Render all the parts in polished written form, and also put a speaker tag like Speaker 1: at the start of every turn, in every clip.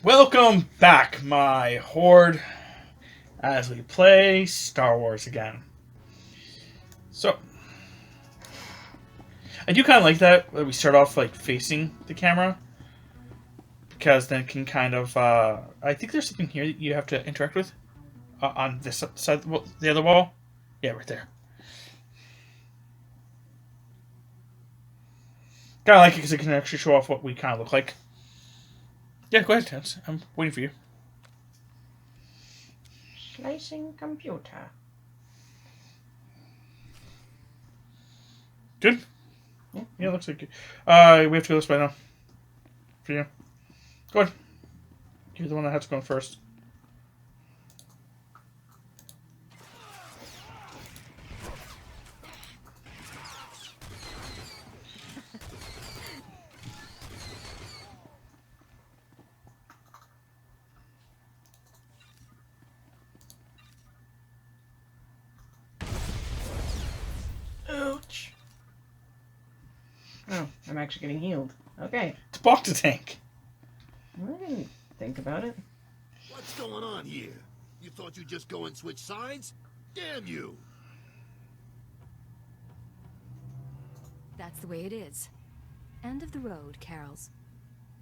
Speaker 1: Welcome back, my horde, as we play Star Wars again. So, I do kind of like that we start off like facing the camera, because then it can kind of. I think there's something here that you have to interact with on this side, the other wall. Yeah, right there. Kind of like it because it can actually show off what we kind of look like. Yeah, go ahead, Tens. I'm waiting for you.
Speaker 2: Slicing computer.
Speaker 1: Good?
Speaker 2: Yeah,
Speaker 1: it looks like good. We have to go this way now. For you. Go ahead. You're the one that has to go first.
Speaker 2: Ouch. Oh, I'm actually getting healed. Okay.
Speaker 1: It's a box to tank.
Speaker 2: I didn't think about it.
Speaker 3: What's going on here? You thought you'd just go and switch sides? Damn you!
Speaker 4: That's the way it is. End of the road, Carols.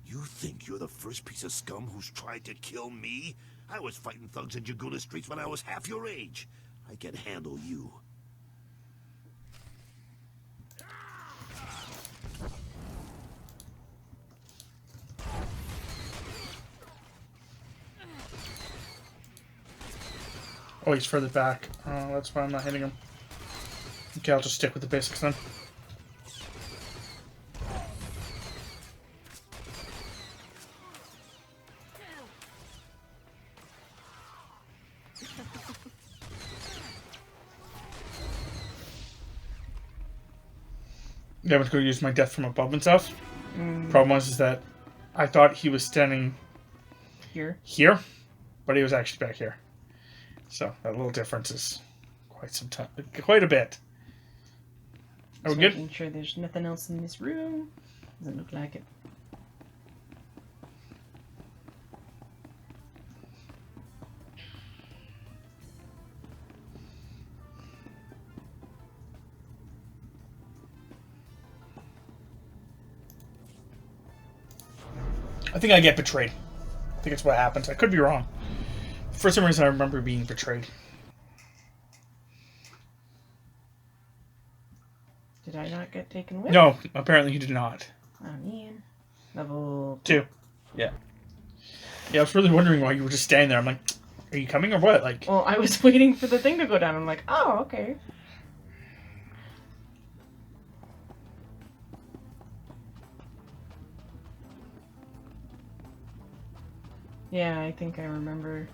Speaker 3: You think you're the first piece of scum who's tried to kill me? I was fighting thugs in Jaguna streets when I was half your age. I can handle you.
Speaker 1: Oh, he's further back. That's why I'm not hitting him. Okay, I'll just stick with the basics then. Yeah, I'm going to use my death from above and stuff. Problem was is that I thought he was standing
Speaker 2: Here.
Speaker 1: but he was actually back here. So that little difference is quite a bit. Are we good?
Speaker 2: Making sure there's nothing else in this room. Doesn't look like it.
Speaker 1: I think I get betrayed. I think it's what happens. I could be wrong. For some reason, I remember being betrayed.
Speaker 2: Did I not get taken with?
Speaker 1: No, apparently you did not.
Speaker 2: Oh, man. Level
Speaker 1: 2. Yeah. Yeah, I was really wondering why you were just standing there. I'm like, are you coming or what? Like,
Speaker 2: Well, I was waiting for the thing to go down. I'm like, oh, okay. Yeah, I think I remember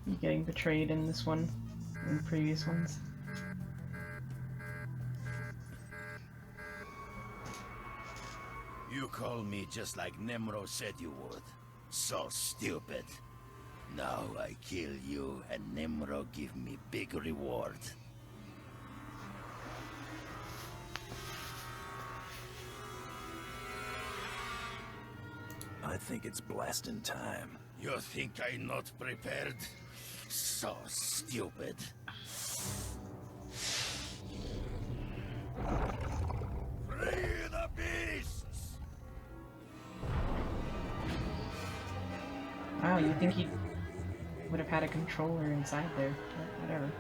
Speaker 2: you getting betrayed in this one, in previous ones.
Speaker 5: You call me just like Nemro said you would. So stupid. Now I kill you and Nemro give me big reward.
Speaker 6: I think it's blasting time.
Speaker 5: You think I not prepared? So stupid. Free the beasts!
Speaker 2: Wow, you'd think he would have had a controller inside there. But whatever.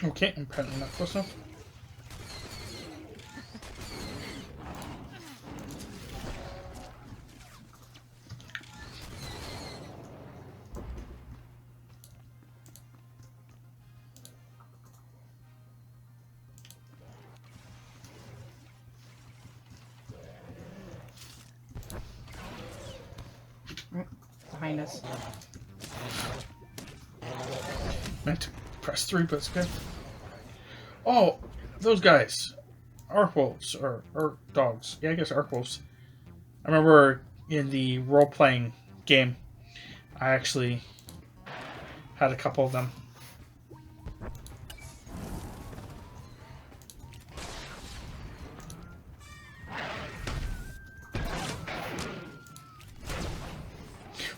Speaker 1: okay, I'm apparently not close enough.
Speaker 2: Behind us.
Speaker 1: Meant to press 3, but it's okay. Oh, those guys. Arc wolves, or dogs. Yeah, I guess arc wolves. I remember in the role-playing game. I actually had a couple of them.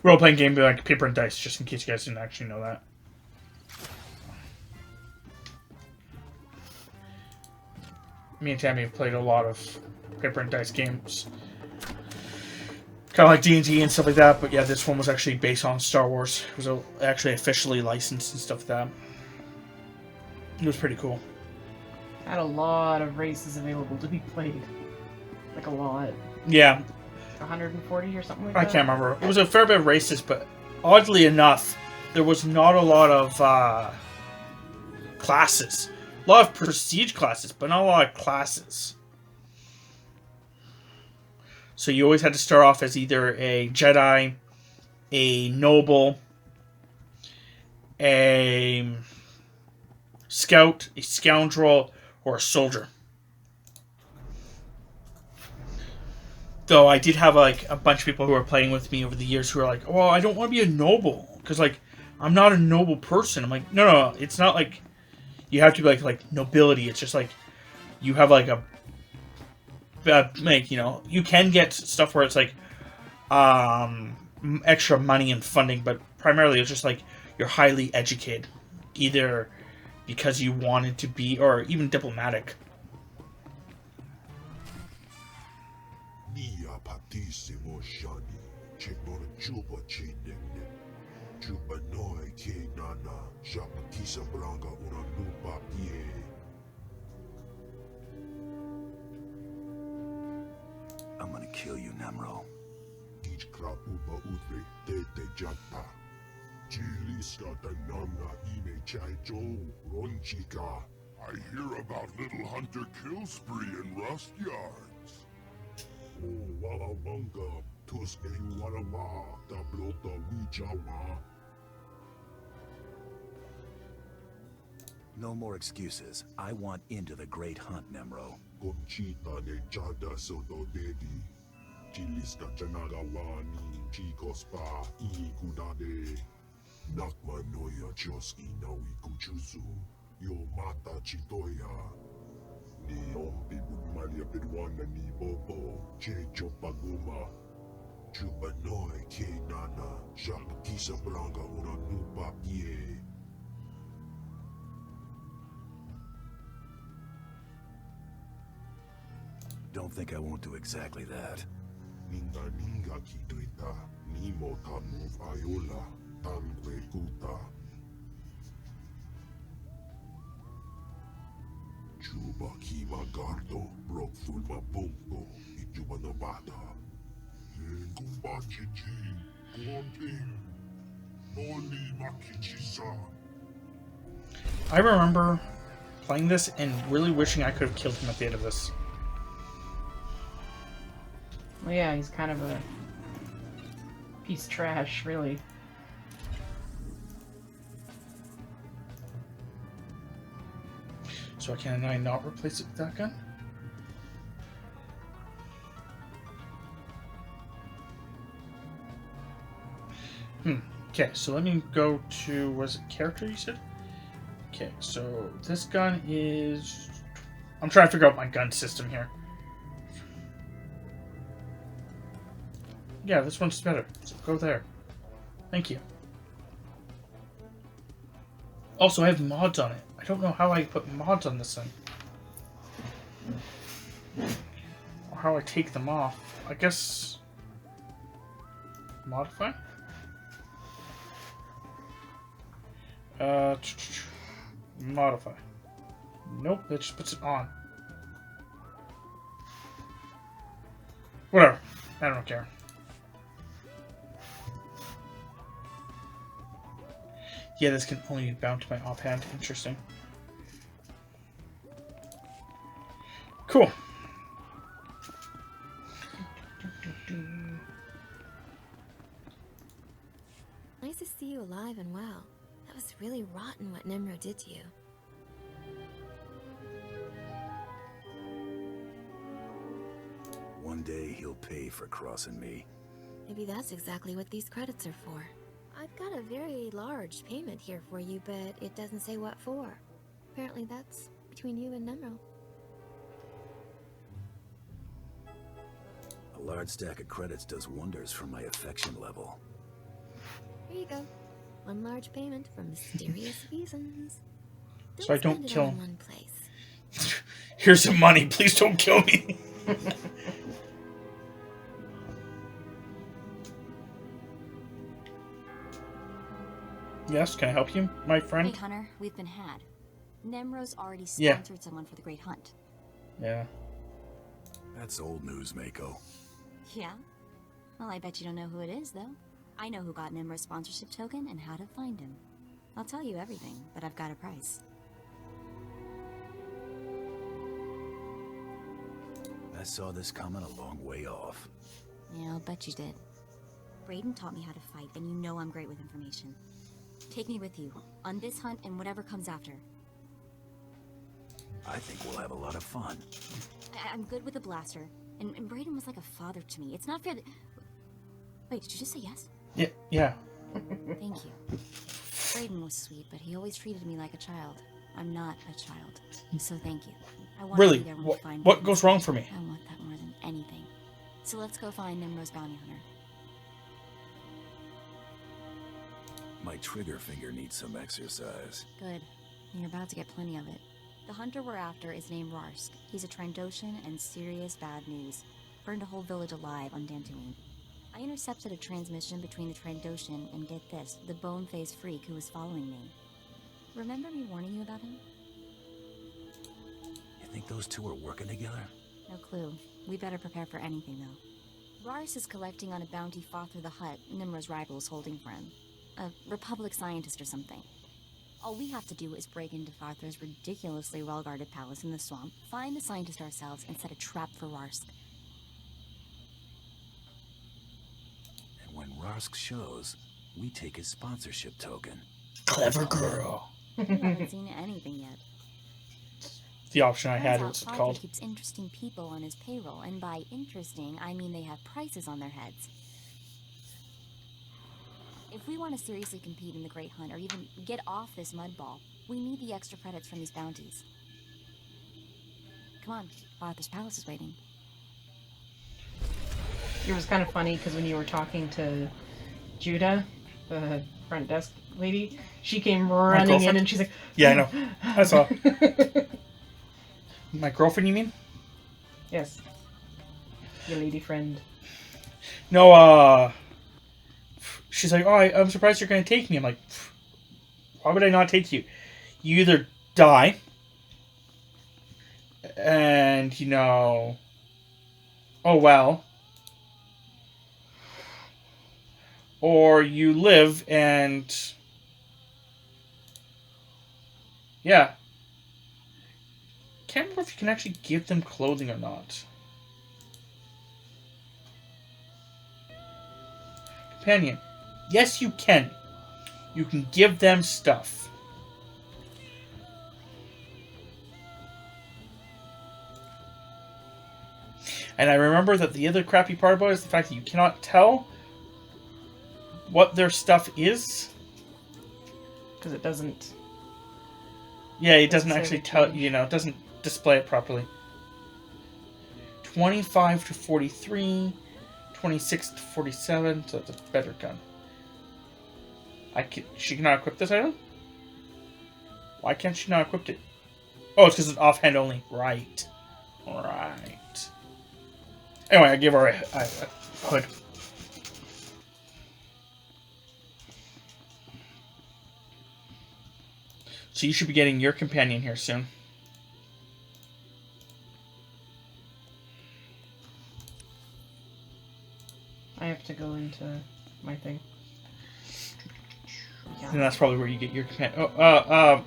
Speaker 1: Role-playing game like paper and dice, just in case you guys didn't actually know that. Me and Tammy have played a lot of paper and dice games. Kind of like D&D and stuff like that, but yeah, this one was actually based on Star Wars. It was actually officially licensed and stuff like that. It was pretty cool.
Speaker 2: Had a lot of races available to be played. Like a lot.
Speaker 1: Yeah.
Speaker 2: 140 or something like
Speaker 1: I
Speaker 2: that?
Speaker 1: can't remember. It was a fair bit of races, but oddly enough, there was not a lot of classes. A lot of prestige classes, but not a lot of classes. So you always had to start off as either a Jedi, a noble, a scout, a scoundrel, or a soldier. Though I did have like a bunch of people who were playing with me over the years who are like, "Well, I don't want to be a noble because like I'm not a noble person." I'm like, no, it's not like you have to be like nobility. It's just like you have like a like, you know, you can get stuff where it's like extra money and funding, but primarily it's just like you're highly educated, either because you wanted to be or even diplomatic.
Speaker 6: I'm gonna kill you, Nemro.
Speaker 3: I hear about little hunter kill spree in rust yards.
Speaker 6: No more excuses. I want into the Great Hunt, Nemro. Don't think I won't do exactly that.
Speaker 1: I remember playing this and really wishing I could have killed him at the end of this.
Speaker 2: Well, yeah, he's kind of a piece of trash, really.
Speaker 1: So can I not replace it with that gun? Okay, so let me go to, was it character you said? Okay, so this gun is... I'm trying to figure out my gun system here. Yeah, this one's better. So go there. Thank you. Also, I have mods on it. I don't know how I put mods on this thing. Or how I take them off. I guess... Modify? Modify. Nope, that just puts it on. Whatever. I don't care. Yeah, this can only be bound to my offhand. Interesting. Cool.
Speaker 4: Nice to see you alive and well. That was really rotten what Nimro did to you.
Speaker 6: One day he'll pay for crossing me.
Speaker 4: Maybe that's exactly what these credits are for. I've got a very large payment here for you, but it doesn't say what for. Apparently that's between you and Nemro.
Speaker 6: A large stack of credits does wonders for my affection level.
Speaker 4: Here you go. One large payment for mysterious reasons.
Speaker 1: So I don't
Speaker 4: spend it
Speaker 1: kill
Speaker 4: all in
Speaker 1: him.
Speaker 4: one place.
Speaker 1: Here's some money. Please don't kill me. Yes, can I help you, my
Speaker 7: Hey,
Speaker 1: friend?
Speaker 7: Hunter, we've been had. Nemro's already
Speaker 1: Yeah.
Speaker 7: sponsored someone for the Great Hunt.
Speaker 1: Yeah.
Speaker 6: That's old news, Mako.
Speaker 7: Yeah? Well, I bet you don't know who it is, though. I know who got Nemro's sponsorship token and how to find him. I'll tell you everything, but I've got a price.
Speaker 6: I saw this coming a long way off.
Speaker 7: Yeah, I'll bet you did. Brayden taught me how to fight, and you know I'm great with information. Take me with you, on this hunt and whatever comes after.
Speaker 6: I think we'll have a lot of fun.
Speaker 7: I'm good with a blaster, and Brayden was like a father to me. It's not fair that... Wait, did you just say yes?
Speaker 1: Yeah. Yeah.
Speaker 7: Thank you. Brayden was sweet, but he always treated me like a child. I'm not a child, so thank you. I want
Speaker 1: Really?
Speaker 7: to be there when we find
Speaker 1: What
Speaker 7: Brayden's
Speaker 1: goes wrong
Speaker 7: body.
Speaker 1: for me?
Speaker 7: I want that more than anything. So let's go find Nemro's bounty hunter.
Speaker 6: My trigger finger needs some exercise.
Speaker 7: Good. You're about to get plenty of it. The hunter we're after is named Rarsk. He's a Trandoshan and serious bad news. Burned a whole village alive on Dantooine. I intercepted a transmission between the Trandoshan and, get this, the bone-faced freak who was following me. Remember me warning you about him?
Speaker 6: You think those two are working together?
Speaker 7: No clue. We better prepare for anything, though. Rars is collecting on a bounty Father the Hutt, Nimra's rival is holding for him. A Republic scientist or something. All we have to do is break into Father's ridiculously well-guarded palace in the swamp, find the scientist ourselves, and set a trap for Rarsk.
Speaker 6: And when Rarsk shows, we take his sponsorship token.
Speaker 1: Clever girl.
Speaker 7: You haven't seen anything yet.
Speaker 1: The option I
Speaker 7: Turns
Speaker 1: had
Speaker 7: out
Speaker 1: was
Speaker 7: Father
Speaker 1: called.
Speaker 7: keeps interesting people on his payroll, and by interesting, I mean they have prices on their heads. If we want to seriously compete in the Great Hunt, or even get off this mud ball, we need the extra credits from these bounties. Come on, Arthur's Palace is waiting.
Speaker 2: It was kind of funny because when you were talking to Judah, the front desk lady, she came running in
Speaker 1: girlfriend?
Speaker 2: and she's like,
Speaker 1: Yeah, I know. I saw. My girlfriend, you mean?
Speaker 2: Yes. Your lady friend.
Speaker 1: No, she's like, oh, I'm surprised you're going to take me. I'm like, why would I not take you? You either die, and, oh well, or you live and, yeah. Can't remember if you can actually give them clothing or not. Companion. Yes, you can. You can give them stuff. And I remember that the other crappy part about it is the fact that you cannot tell what their stuff is.
Speaker 2: Because it doesn't...
Speaker 1: Yeah, it doesn't
Speaker 2: say
Speaker 1: actually
Speaker 2: the
Speaker 1: tell,
Speaker 2: change.
Speaker 1: it doesn't display it properly. 25 to 43, 26 to 47, so it's a better gun. She cannot equip this item? Why can't she not equip it? Oh, it's because it's offhand only. Right. Right. Anyway, I give her a hood. So you should be getting your companion here soon.
Speaker 2: I have to go into my thing. Yeah.
Speaker 1: And that's probably where you get your companion.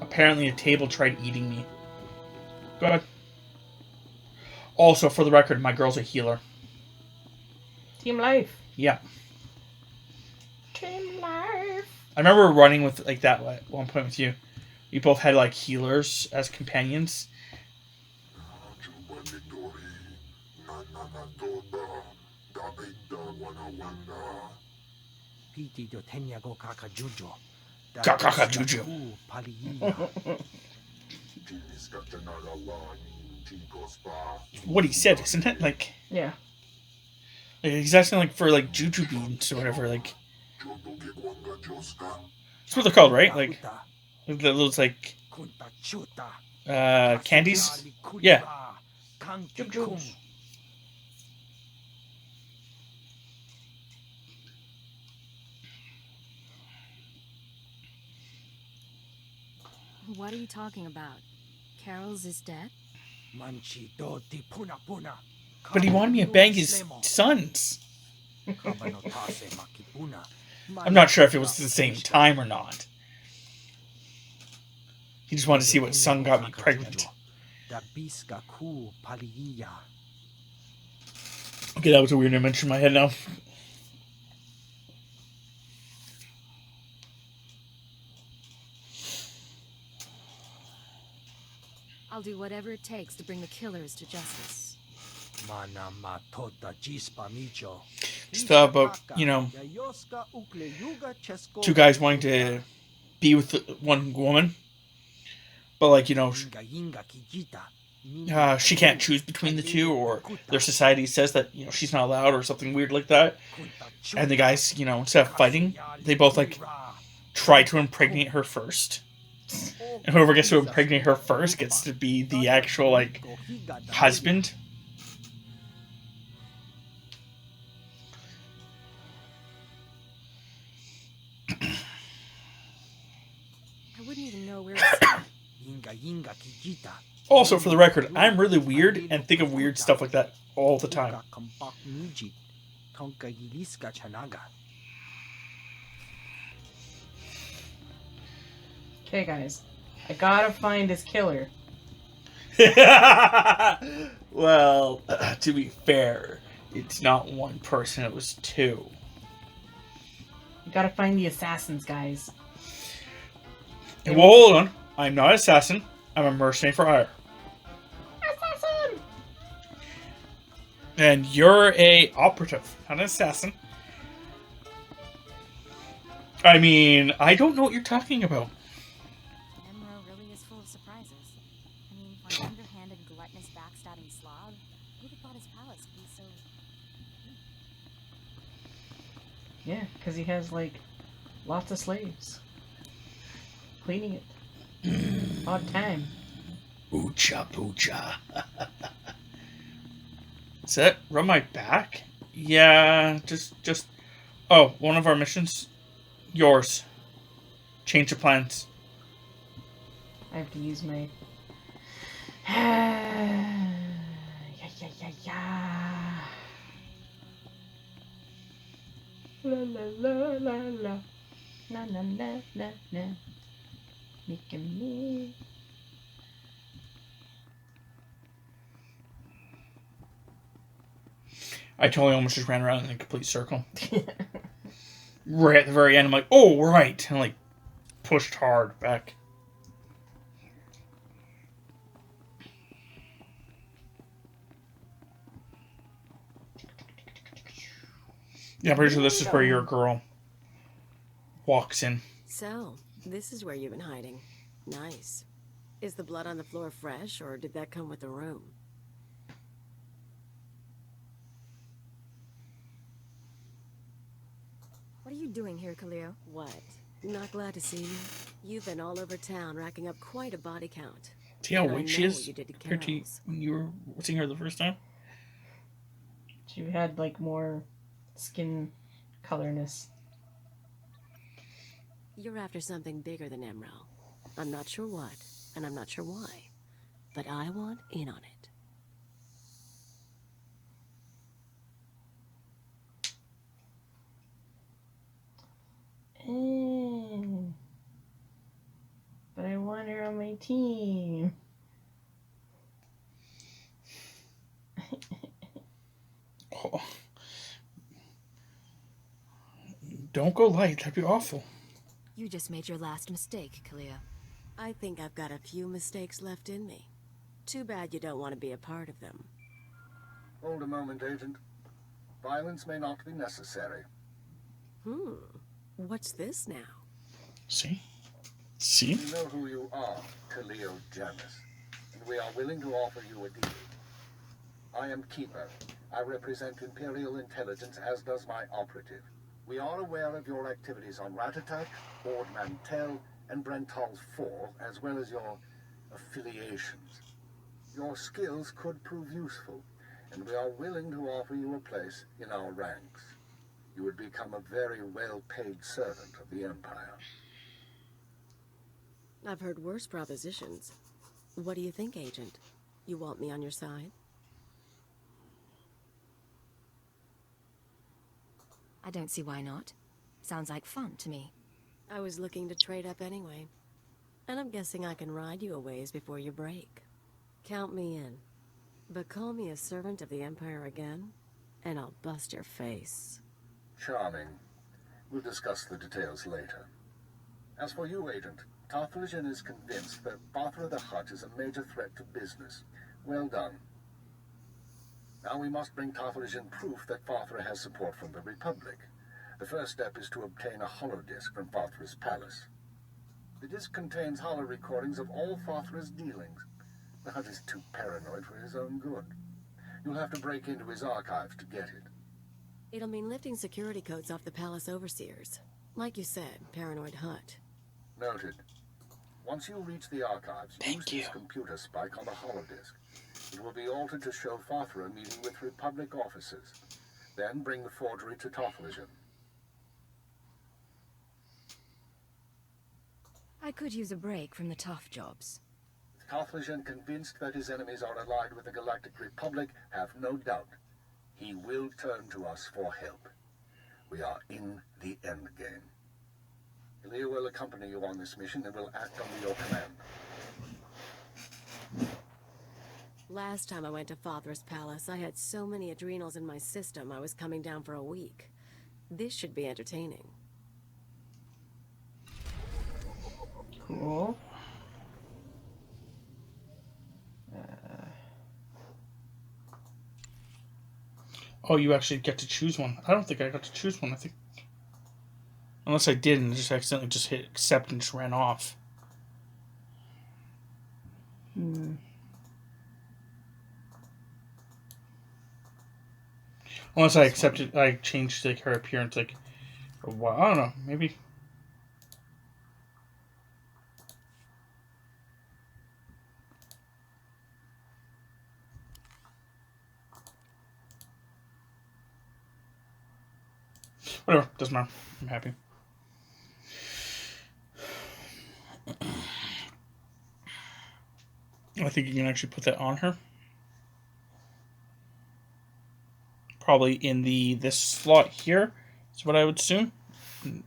Speaker 1: Apparently a table tried eating me. Go ahead. Also, for the record, my girl's a healer.
Speaker 2: Team Life.
Speaker 1: Yeah.
Speaker 2: Team Life.
Speaker 1: I remember running with like that at one point with you. We both had like healers as companions. Kakaka Juju. What he said, isn't it? Like,
Speaker 2: Yeah.
Speaker 1: he's asking like for like juju beans or whatever. Like, that's what they're called, right? Like those like candies. Yeah.
Speaker 2: Jubes.
Speaker 7: What are you talking about? Carol's is dead?
Speaker 1: But he wanted me to bang his sons. I'm not sure if it was the same time or not. He just wanted to see what son got me pregnant. Okay, that was a weird image in my head now.
Speaker 7: I'll do whatever it takes to bring the killers to justice.
Speaker 1: Just thought about, two guys wanting to be with one woman, but like, she can't choose between the two, or their society says that, she's not allowed or something weird like that. And the guys, instead of fighting, they both like try to impregnate her first. And whoever gets to impregnate her first gets to be the actual, like, husband.
Speaker 7: I wouldn't even know where to start.
Speaker 1: Also, for the record, I'm really weird and think of weird stuff like that all the time.
Speaker 2: Okay, guys. I gotta find his killer.
Speaker 1: Well, to be fair, it's not one person, it was two.
Speaker 2: You gotta find the assassins, guys.
Speaker 1: Well, hold on. I'm not an assassin. I'm a mercenary for hire.
Speaker 2: Assassin!
Speaker 1: And you're a operative, not an assassin. I mean, I don't know what you're talking about.
Speaker 7: Nemro really is full of surprises. I mean, for an underhanded, gluttonous, backstabbing slob, who'd have thought his palace would be so...
Speaker 2: Yeah, because he has, like, lots of slaves. Cleaning it. Odd time.
Speaker 1: Oocha poocha. Is that run my back? Yeah, just... Oh, one of our missions? Yours. Change of plans.
Speaker 2: I have to use my... yeah. La la la la la. Na na na na na. Making me...
Speaker 1: I totally almost just ran around in a complete circle. Right at the very end, I'm like, oh, right. And like, pushed hard back. Yeah, I'm pretty sure this is where your girl walks in.
Speaker 8: So, this is where you've been hiding. Nice. Is the blood on the floor fresh, or did that come with the room?
Speaker 7: What are you doing here, Khalil?
Speaker 8: What? Not glad to see you? You've been all over town, racking up quite a body count.
Speaker 1: See how
Speaker 8: And I
Speaker 1: weak she
Speaker 8: know
Speaker 1: is
Speaker 8: what you did to
Speaker 1: compared to
Speaker 8: Carol's.
Speaker 1: when you were seeing her the first time?
Speaker 2: She had, like, more skin colorness.
Speaker 8: You're after something bigger than Emerald. I'm not sure what, and I'm not sure why. But I want in on it.
Speaker 2: But I want her on my team.
Speaker 1: Oh. Don't go light, that'd be awful.
Speaker 7: You just made your last mistake, Khalil.
Speaker 8: I think I've got a few mistakes left in me. Too bad you don't want to be a part of them.
Speaker 9: Hold a moment, Agent. Violence may not be necessary.
Speaker 8: What's this now?
Speaker 1: See? See?
Speaker 9: We know who you are, Khalil Janus, and we are willing to offer you a deal. I am Keeper. I represent Imperial Intelligence, as does my operative. We are aware of your activities on Ratatak, Ord Mantell, and Brental's Fall, as well as your affiliations. Your skills could prove useful, and we are willing to offer you a place in our ranks. You would become a very well-paid servant of the Empire.
Speaker 8: I've heard worse propositions. What do you think, Agent? You want me on your side?
Speaker 7: I don't see why not. Sounds like fun to me.
Speaker 8: I was looking to trade up anyway. And I'm guessing I can ride you a ways before you break. Count me in. But call me a servant of the Empire again, and I'll bust your face.
Speaker 9: Charming. We'll discuss the details later. As for you, Agent, Tarthalion is convinced that Bathra the Hutt is a major threat to business. Well done. Now we must bring Tarthalion proof that Bathra has support from the Republic. The first step is to obtain a holodisk from Bathra's palace. The disk contains holo recordings of all Bathra's dealings. The Hutt is too paranoid for his own good. You'll have to break into his archives to get it.
Speaker 8: It'll mean lifting security codes off the palace overseers. Like you said, paranoid Hutt.
Speaker 9: Noted. Once you reach the archives, use this computer spike on the holodisk. It will be altered to show Bathra meeting with Republic officers. Then bring the forgery to Tarthalion.
Speaker 7: I could use a break from the tough jobs.
Speaker 9: Tarthalion, convinced that his enemies are allied with the Galactic Republic, have no doubt. He will turn to us for help. We are in the endgame. Ilya will accompany you on this mission and will act under your command.
Speaker 8: Last time I went to Bathra's palace, I had so many adrenals in my system I was coming down for a week. This should be entertaining.
Speaker 2: Cool.
Speaker 1: Oh, you actually get to choose one. I don't think I got to choose one. I think, unless I did and just accidentally just hit accept and just ran off. Unless I accepted, I changed like her appearance like for a while. I don't know. Maybe. Whatever, doesn't matter. I'm happy. I think you can actually put that on her. Probably in this slot here is what I would assume. Do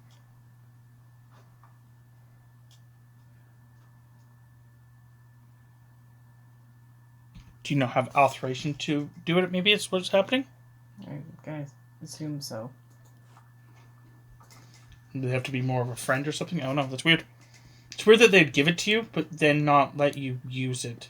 Speaker 1: you not have authorization to do it? Maybe it's what's happening?
Speaker 2: I guys assume so.
Speaker 1: Do they have to be more of a friend or something? I don't know. That's weird. It's weird that they'd give it to you, but then not let you use it.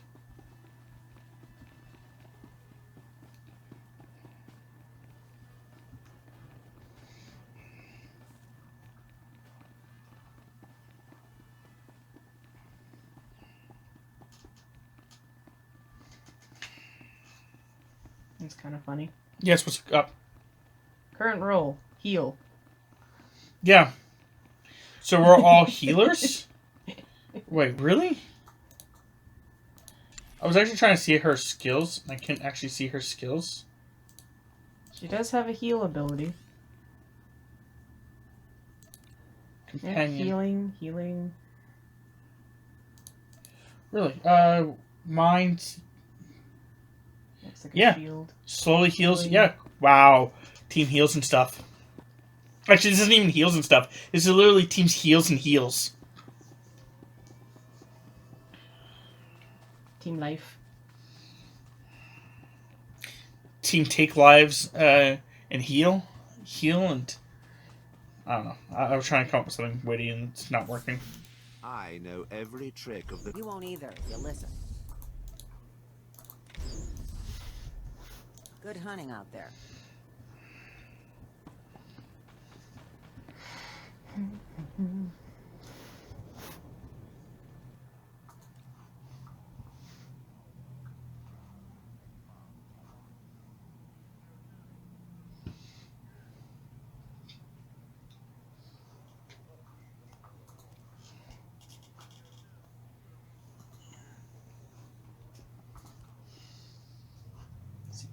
Speaker 2: It's kind of funny.
Speaker 1: Yes, what's up?
Speaker 2: Current role, heal.
Speaker 1: Yeah. So we're all healers? Wait, really? I was actually trying to see her skills. I can't actually see her skills.
Speaker 2: She does have a heal ability.
Speaker 1: Companion.
Speaker 2: Yeah, healing.
Speaker 1: Really? Mind.
Speaker 2: Looks like a
Speaker 1: Yeah.
Speaker 2: shield.
Speaker 1: Slowly heals.
Speaker 2: Healing.
Speaker 1: Yeah. Wow. Team heals and stuff. Actually, this isn't even heals and stuff. This is literally teams heals and heals.
Speaker 2: Team life.
Speaker 1: Team take lives and heal. Heal and... I don't know. I was trying to come up with something witty and it's not working.
Speaker 6: I know every trick of the...
Speaker 10: You won't either, if you listen. Good hunting out there.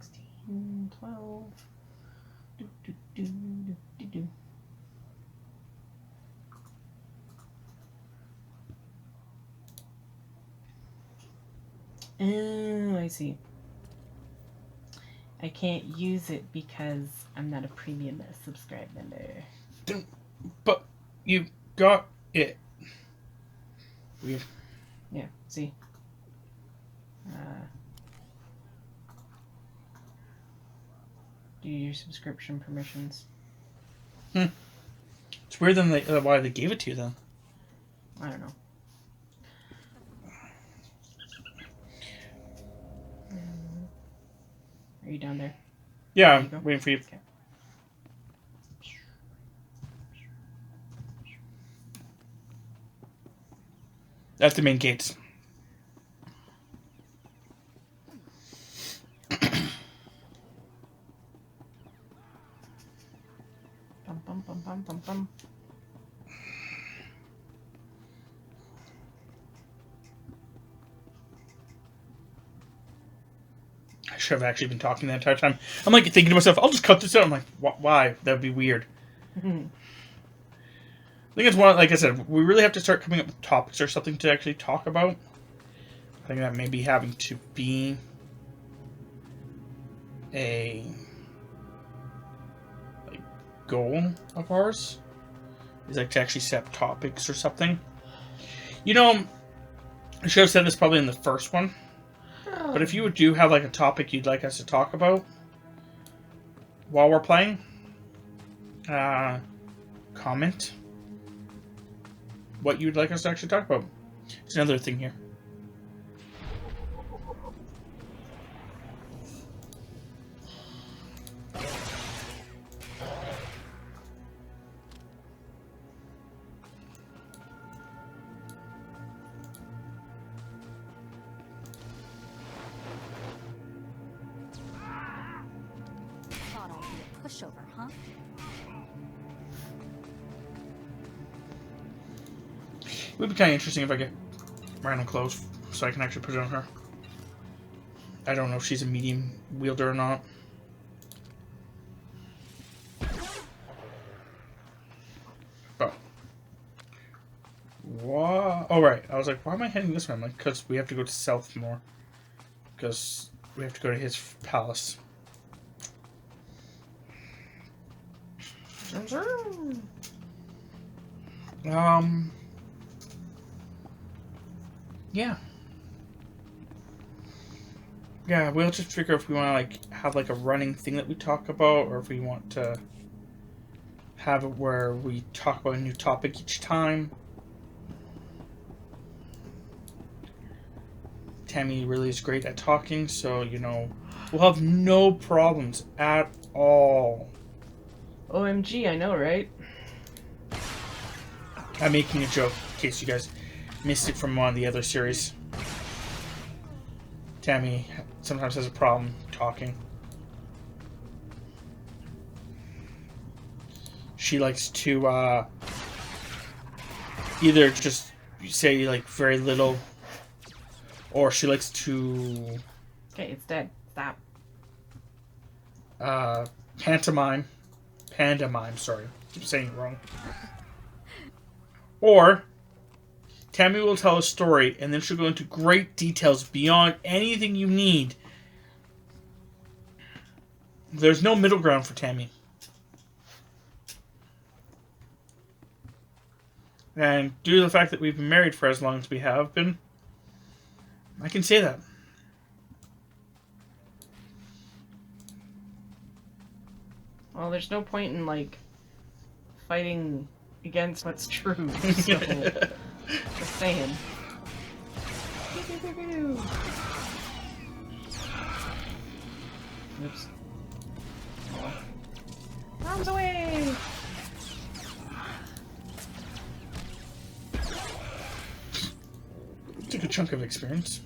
Speaker 2: 16, 12. Do, do, do, do, do, do. Oh, I see. I can't use it because I'm not a premium subscribe member.
Speaker 1: But you got it. Weird.
Speaker 2: Yeah, see. Do your subscription permissions.
Speaker 1: It's weird then why they gave it to you then.
Speaker 2: I don't know. Are you down there?
Speaker 1: Yeah,
Speaker 2: There you
Speaker 1: I'm waiting for you.
Speaker 2: Okay.
Speaker 1: That's the main gates.
Speaker 2: Bum, bum, bum, bum, bum, bum.
Speaker 1: I should have actually been talking the entire time. I'm like thinking to myself, I'll just cut this out. I'm like, why? That would be weird. I think it's one, like I said, we really have to start coming up with topics or something to actually talk about. I think that may be having to be a goal of ours. Is like to actually set up topics or something. You know, I should have said this probably in the first one. But if you do have like a topic you'd like us to talk about while we're playing, comment what you'd like us to actually talk about. There's another thing here.
Speaker 7: Thought I'd be a pushover, huh?
Speaker 1: It would be kind of interesting if I get random clothes so I can actually put it on her. I don't know if she's a medium wielder or not. But what? Oh right, I was like, why am I heading this way? I'm like, because we have to go to south more. Because we have to go to his palace. Yeah. Yeah, we'll just figure if we want to like have like a running thing that we talk about, or if we want to have it where we talk about a new topic each time. Tammy really is great at talking, so you know we'll have no problems at all.
Speaker 2: OMG, I know, right?
Speaker 1: I'm making a joke in case you guys missed it from one of the other series. Tammy sometimes has a problem talking. She likes to either just say like very little, or she likes to
Speaker 2: Okay, it's dead. Stop.
Speaker 1: pantomime, sorry, keep saying it wrong. Or Tammy will tell a story and then she'll go into great details beyond anything you need. There's no middle ground for Tammy. And due to the fact that we've been married for as long as we have been, I can say that.
Speaker 2: Well, there's no point in, like, fighting against what's true. So, just saying. Oops. Oh. Arms away!
Speaker 1: Took a chunk of experience.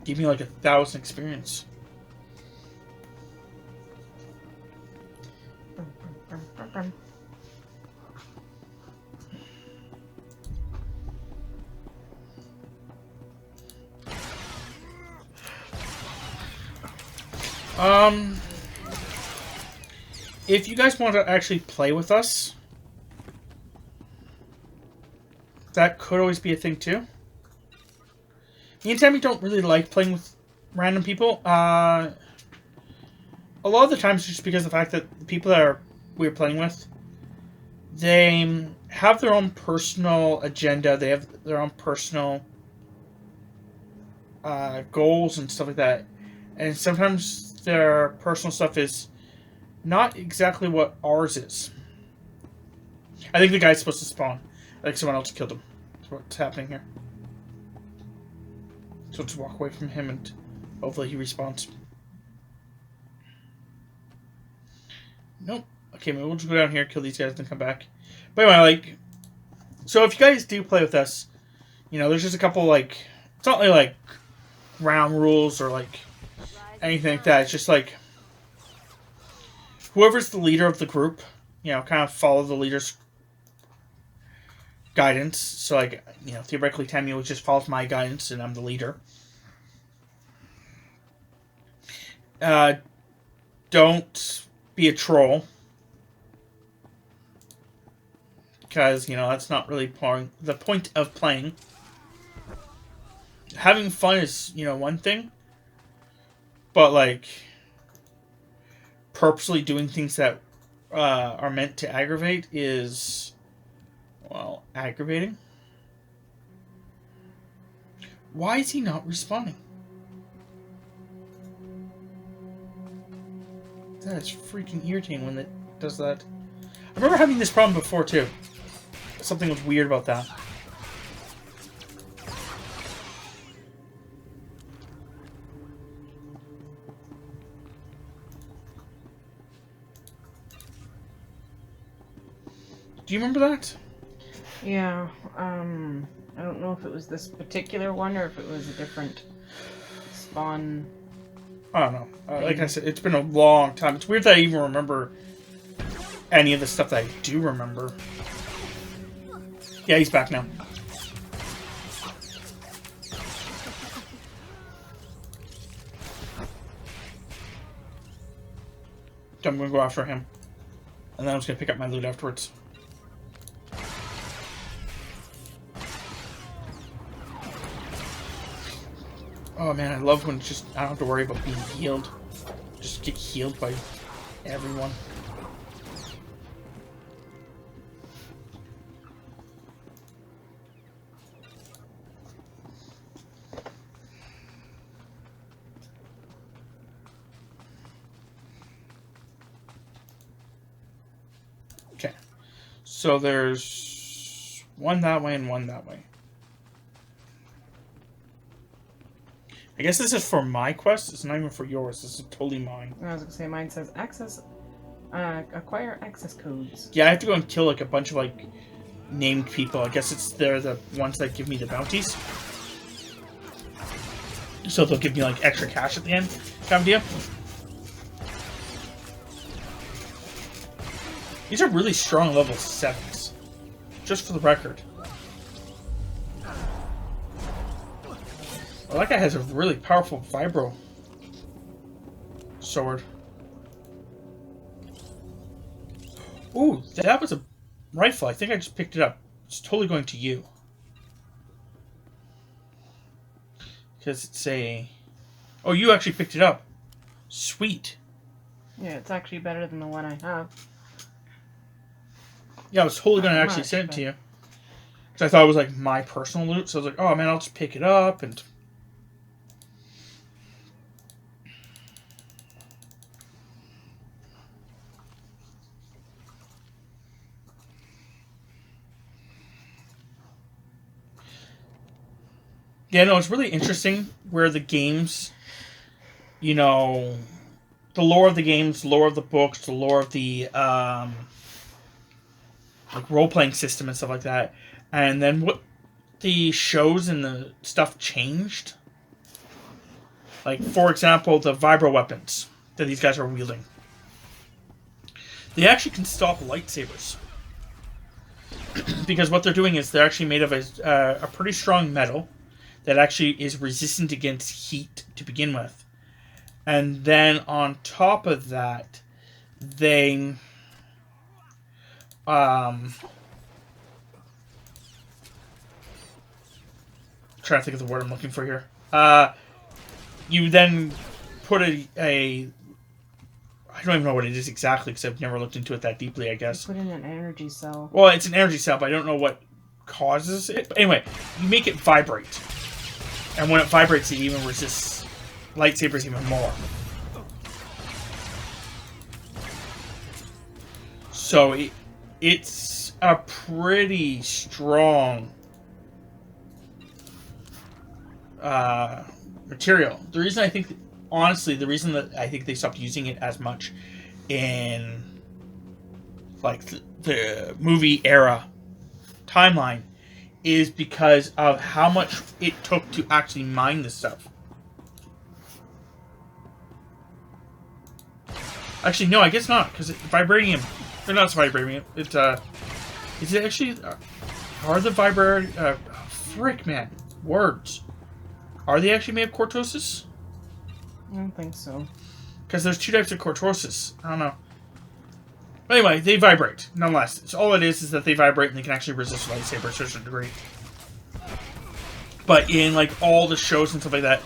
Speaker 1: Give me like 1,000 experience. If you guys want to actually play with us, that could always be a thing too. Me and Tammy don't really like playing with random people. A lot of the times, just because of the fact that the people that we're playing with, they have their own personal agenda. They have their own personal goals and stuff like that. And sometimes their personal stuff is not exactly what ours is. I think the guy's supposed to spawn. I think someone else killed him. That's what's happening here. So let's walk away from him and hopefully he respawns. Nope. Okay, maybe we'll just go down here, kill these guys, and then come back. But anyway, like... So if you guys do play with us, you know, there's just a couple, like... It's not really, like, ground rules or, like, anything like that. It's just, like... Whoever's the leader of the group, you know, kind of follow the leader's guidance. So, like, you know, theoretically, Tammy always just follows my guidance, and I'm the leader. Don't be a troll. Because, you know, that's not really the point of playing. Having fun is, you know, one thing. But, like, purposely doing things that are meant to aggravate is, well, aggravating. Why is he not responding? That is freaking irritating when it does that. I remember having this problem before, too. Something was weird about that. Do you remember that?
Speaker 2: Yeah, I don't know if it was this particular one or if it was a different spawn.
Speaker 1: I don't know. Like I said, it's been a long time. It's weird that I even remember any of the stuff that I do remember. Yeah, he's back now. I'm gonna go after him. And then I'm just gonna pick up my loot afterwards. Oh man, I love when it's just I don't have to worry about being healed. Just get healed by everyone. Okay. So there's one that way and one that way. I guess this is for my quest. It's not even for yours. This is totally mine.
Speaker 2: I was gonna say mine says access, acquire access codes.
Speaker 1: Yeah, I have to go and kill like a bunch of like named people. I guess they're the ones that give me the bounties. So they'll give me like extra cash at the end. Kind of deal. These are really strong level 7s. Just for the record. Well, that guy has a really powerful vibro sword. Ooh, that was a rifle. I think I just picked it up. It's totally going to you. Because it's a... Oh, you actually picked it up. Sweet.
Speaker 2: Yeah, it's actually better than the one I have.
Speaker 1: Yeah, I was totally going to actually send it to you. Because I thought it was like my personal loot. So I was like, oh man, I'll just pick it up and... Yeah, no, it's really interesting where the games, you know, the lore of the games, the lore of the books, the lore of the like role-playing system and stuff like that, and then what the shows and the stuff changed. Like, for example, the vibro weapons that these guys are wielding. They actually can stop lightsabers. Because what they're doing is they're actually made of a pretty strong metal that actually is resistant against heat to begin with. And then on top of that, they trying to think of the word I'm looking for here. You then put a I don't even know what it is exactly because I've never looked into it that deeply, I guess.
Speaker 2: You put in an energy cell.
Speaker 1: Well, it's an energy cell, but I don't know what causes it. But anyway, you make it vibrate. And when it vibrates, it even resists lightsabers even more. So it's a pretty strong material. The reason I think, honestly, the reason that I think they stopped using it as much in like the movie era timeline is because of how much it took to actually mine this stuff. Actually, no, I guess not, because vibranium. Or not vibranium. It's is it actually? Are the vibranium? Frick, man, words. Are they actually made of cortosis?
Speaker 2: I don't think so.
Speaker 1: Because there's two types of cortosis. I don't know. But anyway, they vibrate, nonetheless. So all it is that they vibrate and they can actually resist lightsabers to a certain degree. But in like all the shows and stuff like that,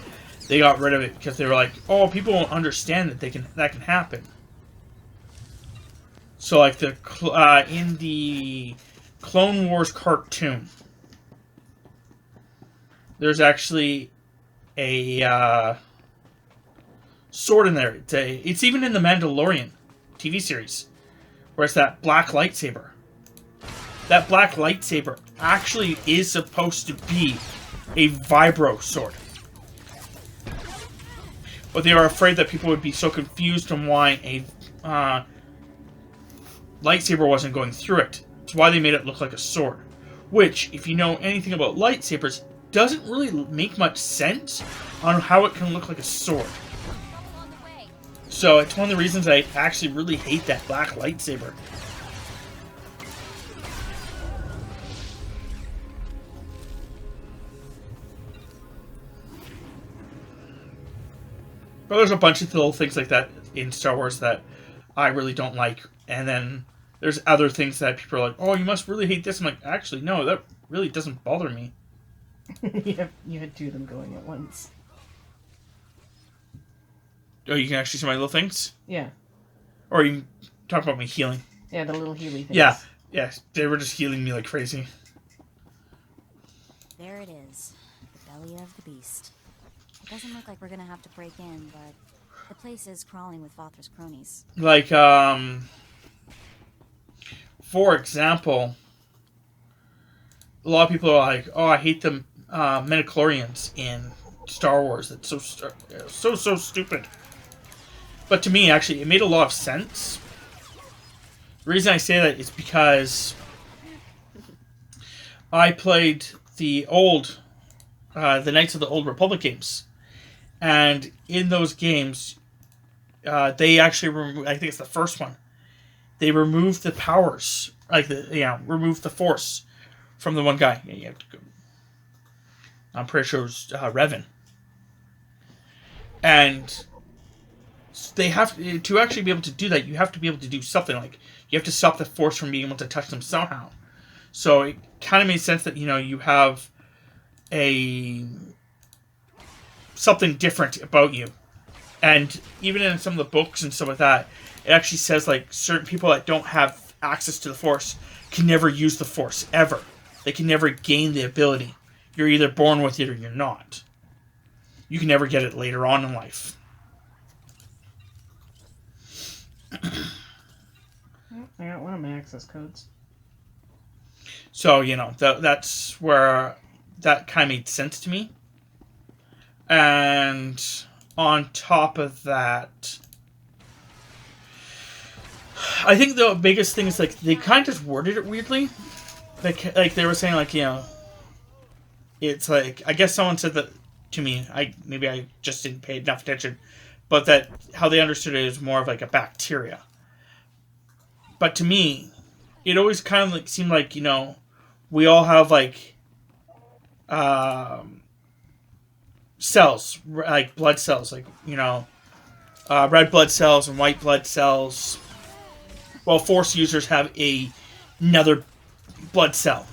Speaker 1: they got rid of it because they were like, oh, people won't understand that that can happen. So like in the Clone Wars cartoon, there's actually a sword in there. It's even in the Mandalorian TV series, where it's that black lightsaber. That black lightsaber actually is supposed to be a vibro sword. But they are afraid that people would be so confused on why a lightsaber wasn't going through it. That's why they made it look like a sword. Which, if you know anything about lightsabers, doesn't really make much sense on how it can look like a sword. So it's one of the reasons I actually really hate that black lightsaber. But there's a bunch of little things like that in Star Wars that I really don't like. And then there's other things that people are like, oh, you must really hate this. I'm like, actually, no, that really doesn't bother me.
Speaker 2: You had two of them going at once.
Speaker 1: Oh, you can actually see my little things?
Speaker 2: Yeah.
Speaker 1: Or you can talk about me healing.
Speaker 2: Yeah, the little Healy things.
Speaker 1: Yeah. Yeah, they were just healing me like crazy.
Speaker 7: There it is. The belly of the beast. It doesn't look like we're gonna have to break in, but the place is crawling with Vothra's cronies.
Speaker 1: Like, for example, a lot of people are like, oh, I hate the midichlorians in Star Wars. It's so stupid. But to me, actually, it made a lot of sense. The reason I say that is because I played the Knights of the Old Republic games. And in those games, they actually I think it's the first one. They removed the powers, removed the Force from the one guy. Yeah, you have to go. I'm pretty sure it was Revan. And they have to actually be able to do that. You have to be able to do something like you have to stop the Force from being able to touch them somehow. So it kind of made sense that you have something different about you. And even in some of the books and stuff like that, it actually says like certain people that don't have access to the Force can never use the Force ever. They can never gain the ability. You're either born with it or you're not. You can never get it later on in life.
Speaker 2: I got one of my access codes.
Speaker 1: So, that's where that kind of made sense to me. And on top of that, I think the biggest thing is like they kind of just worded it weirdly. Like they were saying like, it's like, I guess someone said that to me. Maybe I just didn't pay enough attention, but that how they understood it is more of like a bacteria. But to me, it always kind of like seemed like, we all have like cells, like blood cells, like, red blood cells and white blood cells. Well, Force users have another blood cell,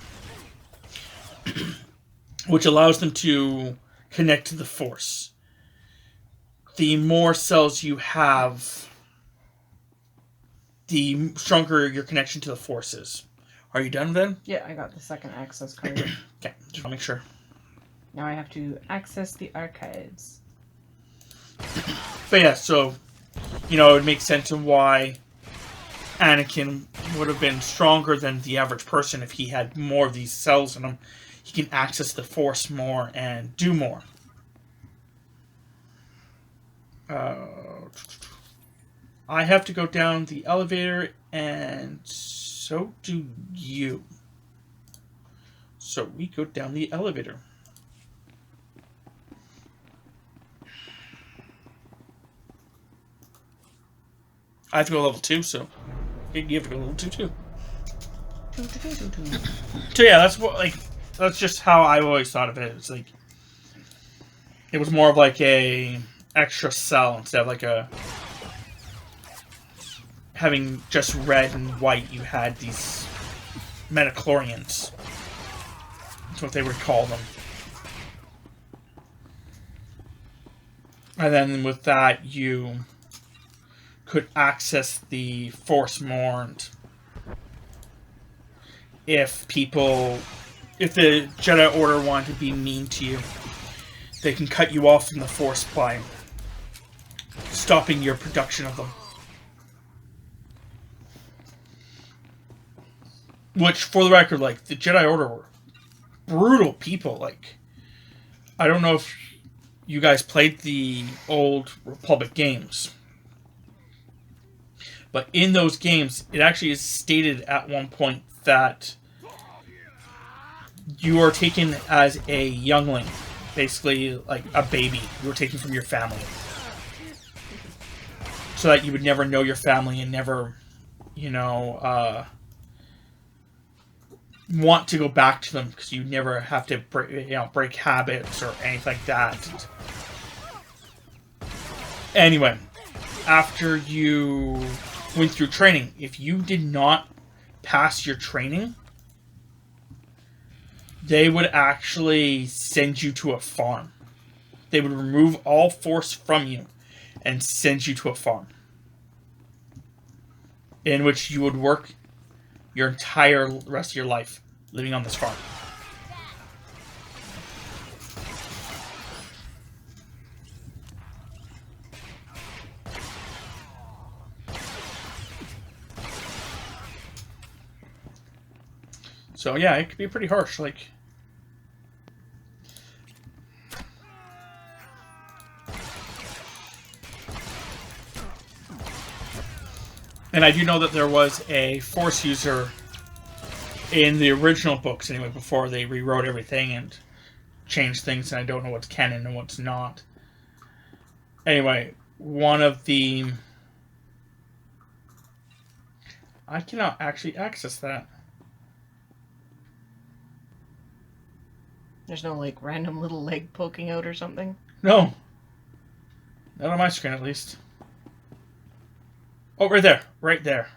Speaker 1: which allows them to connect to the Force. The more cells you have, the stronger your connection to the Force is. Are you done then?
Speaker 2: Yeah, I got the second access card.
Speaker 1: Okay, just want to make sure.
Speaker 2: Now I have to access the archives.
Speaker 1: But yeah, so, it makes sense of why Anakin would have been stronger than the average person if he had more of these cells in him. He can access the Force more and do more. I have to go down the elevator, and so do you. So we go down the elevator. I have to go level 2, so you have to go level 2 too. So yeah, that's just how I always thought of it. It's like it was more of like a extra cell instead of like having just red and white. You had these metachlorians. That's what they would call them. And then with that, you could access the Force more, and if the Jedi Order want to be mean to you, they can cut you off from the Force by stopping your production of them. Which, for the record, like, the Jedi Order were brutal people. Like, I don't know if you guys played the old Republic games, but in those games, it actually is stated at one point that you are taken as a youngling, basically like a baby. You were taken from your family, so that you would never know your family and never, want to go back to them, because you never have to break habits or anything like that. Anyway, after you went through training, if you did not pass your training, they would actually send you to a farm. They would remove all Force from you and send you to a farm, in which you would work your entire rest of your life living on this farm. So yeah, it could be pretty harsh. Like, and I do know that there was a Force user in the original books, anyway, before they rewrote everything and changed things, and I don't know what's canon and what's not. Anyway, one of the... I cannot actually access that.
Speaker 2: There's no, like, random little leg poking out or something?
Speaker 1: No. Not on my screen, at least. Oh, right there. Right there.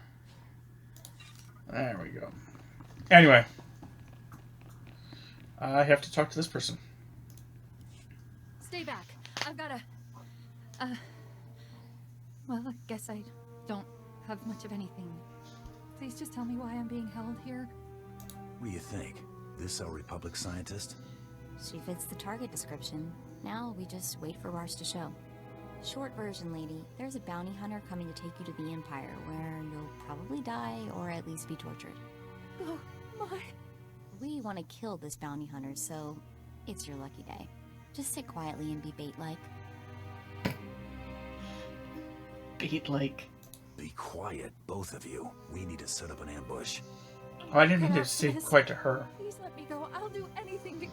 Speaker 1: There we go. Anyway. I have to talk to this person.
Speaker 10: Stay back. I've gotta... Well, I guess I don't have much of anything. Please just tell me why I'm being held here.
Speaker 6: What do you think? This our Republic scientist?
Speaker 7: She fits the target description. Now we just wait for Rars to show. Short version, lady. There's a bounty hunter coming to take you to the Empire, where you'll probably die or at least be tortured.
Speaker 10: Oh, my...
Speaker 7: We want to kill this bounty hunter, so it's your lucky day. Just sit quietly and be bait-like.
Speaker 2: Bait-like.
Speaker 6: Be quiet, both of you. We need to set up an ambush.
Speaker 1: Oh, I didn't mean to say quite to her.
Speaker 10: Please let me go. I'll do anything to...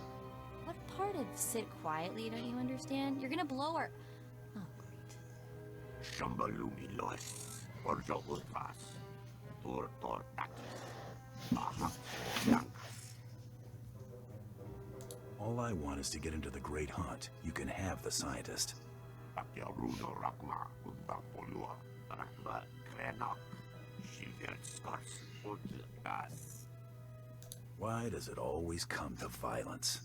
Speaker 7: What part of sit quietly don't you understand? You're gonna blow her... Oh, great.
Speaker 6: All I want is to get into the Great Hunt. You can have the scientist. Why does it always come to violence?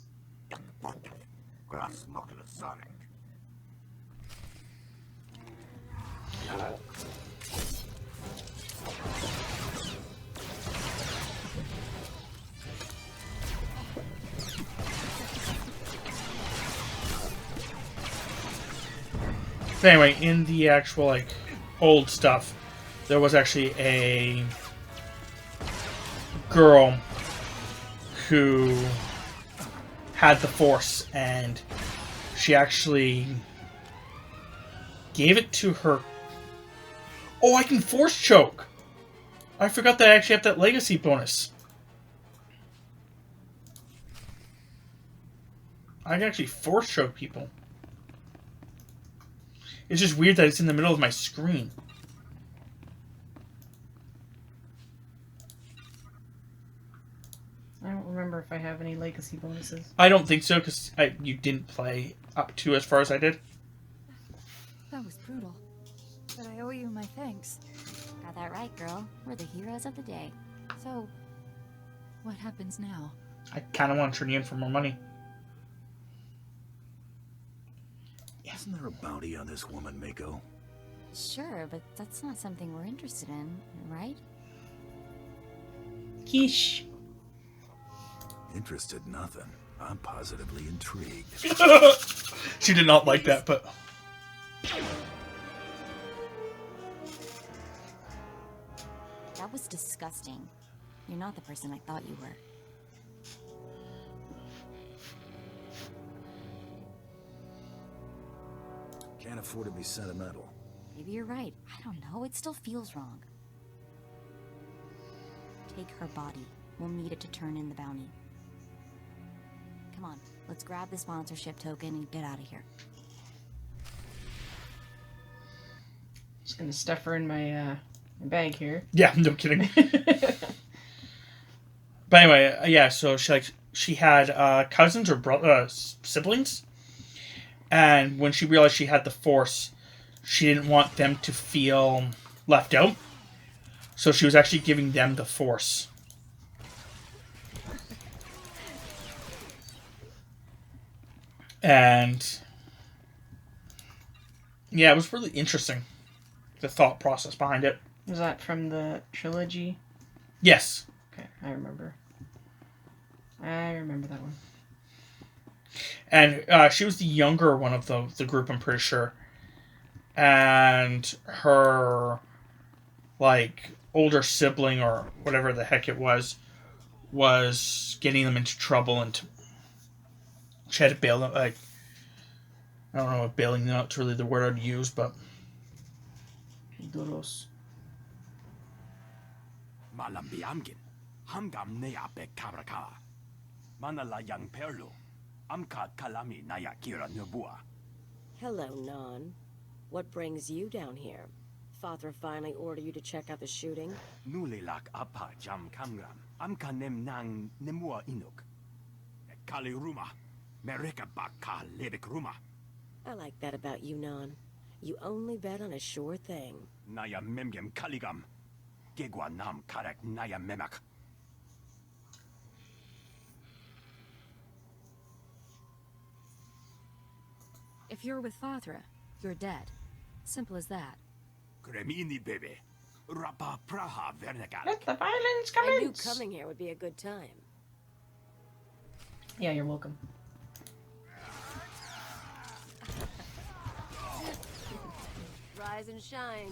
Speaker 1: But anyway, in the actual, like, old stuff, there was actually a girl who had the Force, and she actually gave it to her. Oh, I can Force choke! I forgot that I actually have that legacy bonus. I can actually Force choke people. It's just weird that it's in the middle of my screen.
Speaker 2: I don't remember if I have any legacy bonuses.
Speaker 1: I don't think so, because you didn't play up to as far as I did.
Speaker 10: That was brutal. But I owe you my thanks.
Speaker 7: Got that right, girl. We're the heroes of the day.
Speaker 10: So, what happens now?
Speaker 1: I kind of want to turn you in for more money.
Speaker 6: Isn't there a bounty on this woman, Mako?
Speaker 7: Sure, but that's not something we're interested in, right?
Speaker 2: Quiche.
Speaker 6: Interested nothing. I'm positively intrigued.
Speaker 1: She did not like that, but...
Speaker 7: That was disgusting. You're not the person I thought you were.
Speaker 6: Can't afford to be sentimental.
Speaker 7: Maybe you're right. I don't know. It still feels wrong. Take her body. We'll need it to turn in the bounty. Come on, let's grab the sponsorship token and get out of here.
Speaker 2: Just gonna stuff her in my bag here.
Speaker 1: Yeah, no kidding. But anyway, yeah, so she had cousins or siblings, and when she realized she had the Force, she didn't want them to feel left out, so she was actually giving them the Force. And yeah, it was really interesting, the thought process behind it.
Speaker 2: Was that from the trilogy?
Speaker 1: Yes.
Speaker 2: Okay, I remember. I remember that one.
Speaker 1: And she was the younger one of the group, I'm pretty sure. And her, like, older sibling, or whatever the heck it was getting them into trouble, and she had to bail them, like, I don't know if bailing them out's really the word I'd use, but...
Speaker 2: Doros.
Speaker 5: Malambiamgin, Hamgam Nea Bekabraka, Manala Yang Perlu, Amka Kalami Naya Kira Nubua.
Speaker 8: Hello, Non. What brings you down here? Father finally ordered you to check out the shooting?
Speaker 5: Nulilak Apa Jam Kamgram, Amka Nem Nang Nemua Inuk. Kali Ruma, Mereka Baka Lebek Ruma.
Speaker 8: I like that about you, Non. You only bet on a sure thing.
Speaker 5: Naya Memgem Kaligam, Gegwa Nam Karek Naya Memak.
Speaker 10: If you're with Fathra, you're dead. Simple as that.
Speaker 5: Kremini Bebe, Rapa Praha Vernegal.
Speaker 2: Let the violence
Speaker 8: I knew
Speaker 2: commence!
Speaker 8: coming here would be a good time.
Speaker 2: Yeah, you're welcome.
Speaker 8: Rise and shine.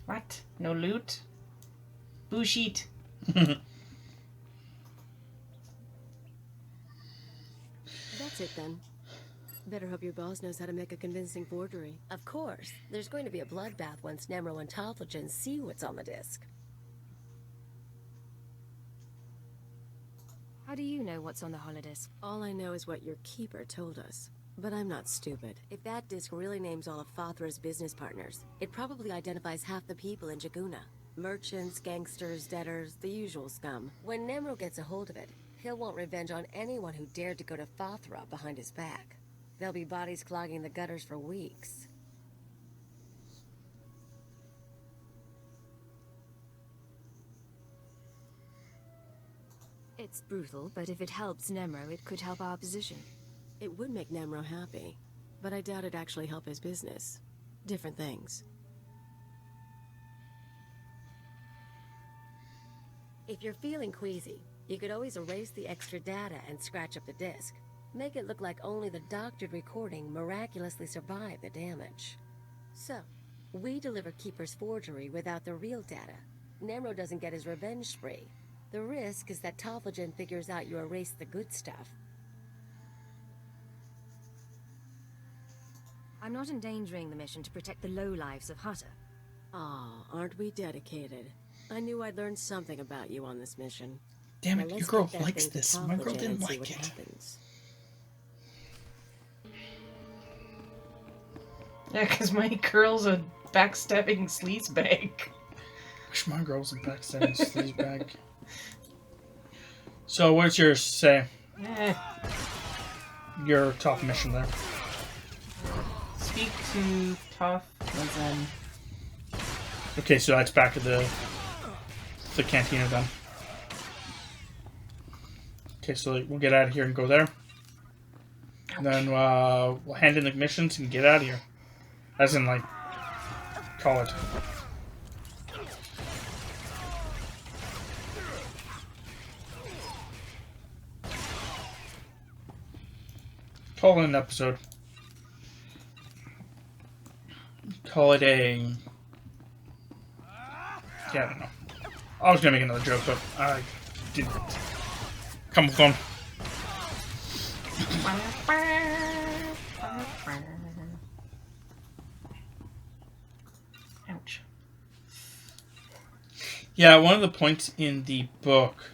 Speaker 2: What? No loot? Bullshit.
Speaker 8: That's it then. Better hope your boss knows how to make a convincing forgery. Of course. There's going to be a bloodbath once Nemro and Tothlegen see what's on the disc.
Speaker 7: How do you know what's on the holodisc?
Speaker 8: All I know is what your keeper told us. But I'm not stupid. If that disc really names all of Fathra's business partners, it probably identifies half the people in Jaguna. Merchants, gangsters, debtors, the usual scum. When Nemro gets a hold of it, He'll want revenge on anyone who dared to go to Fothra behind his back. There'll be bodies clogging the gutters for weeks.
Speaker 11: It's brutal, but if it helps Nemro, it could help our position.
Speaker 8: It would make Nemro happy, but I doubt it'd actually help his business. Different things. If you're feeling queasy, you could always erase the extra data and scratch up the disk. Make it look like only the doctored recording miraculously survived the damage. So, we deliver Keeper's forgery without the real data. Nemro doesn't get his revenge spree. The risk is that Tophagen figures out you erased the good stuff.
Speaker 11: I'm not endangering the mission to protect the lowlives of Hutter.
Speaker 8: Aw, aren't we dedicated? I knew I'd learn something about you on this mission.
Speaker 1: Damn
Speaker 8: Now
Speaker 1: it, your
Speaker 8: let's
Speaker 1: girl
Speaker 8: get that
Speaker 1: likes
Speaker 8: thing to
Speaker 1: this. My girl
Speaker 8: Tophagen
Speaker 1: didn't
Speaker 8: and see
Speaker 1: like
Speaker 8: what
Speaker 1: it.
Speaker 8: happens.
Speaker 2: Yeah, because my girl's a backstabbing sleazebag.
Speaker 1: Wish my girl was a backstabbing sleaze bag. So, what's yours say? Your top mission there.
Speaker 2: Speak to Tophagen.
Speaker 1: Okay, so that's back to the cantina then. Okay, so we'll get out of here and go there. And then we'll hand in the missions and get out of here. As in, like, call it. Call it an episode. Call it a... Yeah, I don't know. I was gonna make another joke, but I didn't. Come on.
Speaker 2: Ouch.
Speaker 1: Yeah, one of the points in the book,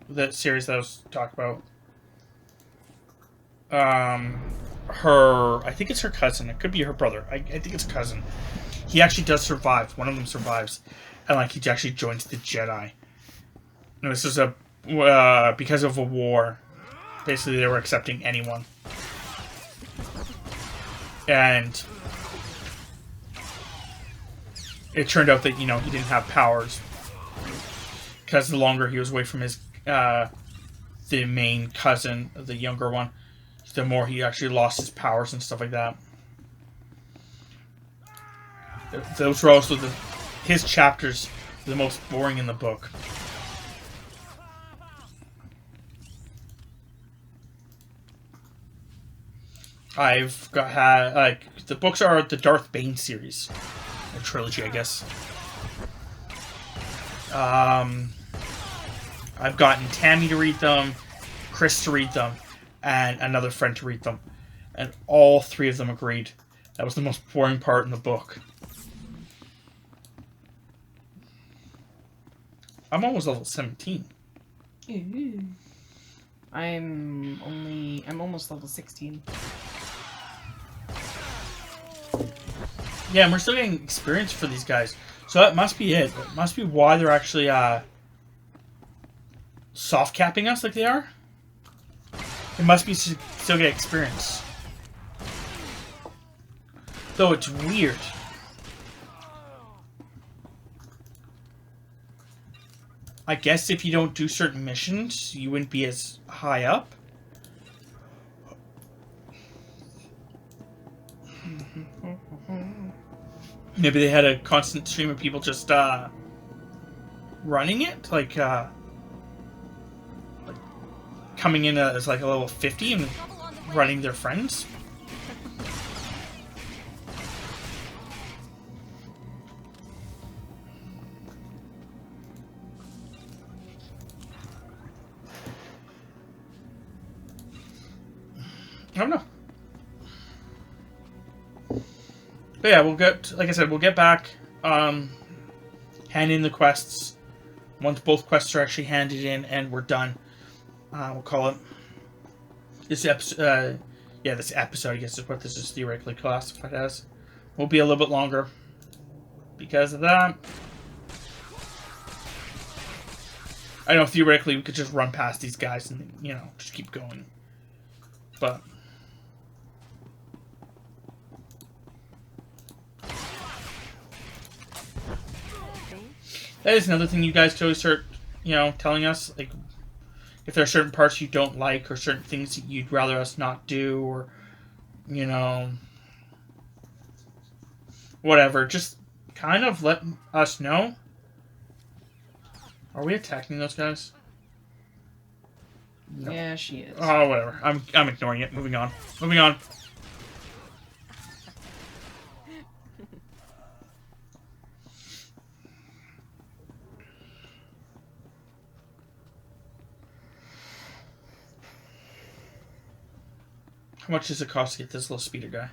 Speaker 1: that series that I was talking about, I think it's her cousin. It could be her brother. I think it's a cousin. He actually does survive. One of them survives. And, like, he actually joins the Jedi. And this is because of a war. Basically, they were accepting anyone. And it turned out that, he didn't have powers. Because the longer he was away from his, the main cousin, the younger one, the more he actually lost his powers and stuff like that. Those were also his chapters were the most boring in the book. I've had the books are the Darth Bane series, a trilogy, I guess. I've gotten Tammy to read them, Chris to read them, and another friend to read them, and all three of them agreed that was the most boring part in the book. I'm almost level 17.
Speaker 2: Ooh. I'm almost level 16.
Speaker 1: Yeah, and we're still getting experience for these guys. So that must be it. It must be why they're actually soft capping us like they are. It must be still get experience. Though it's weird. I guess if you don't do certain missions, you wouldn't be as high up. Maybe they had a constant stream of people just running it, like coming in as like a level 50 and running their friends. I don't know. But yeah, like I said, we'll get back, hand in the quests. Once both quests are actually handed in and we're done, we'll call it. This episode, this episode, I guess is what this is theoretically classified as, will be a little bit longer because of that. I know theoretically we could just run past these guys and, you know, just keep going. But that is another thing you guys could always start, you know, telling us. Like, if there are certain parts you don't like or certain things that you'd rather us not do, or, you know, whatever. Just kind of let us know. Are we attacking those guys?
Speaker 2: No. Yeah, she is.
Speaker 1: Oh, whatever. I'm ignoring it. Moving on. Moving on. How much does it cost to get this little speeder guy?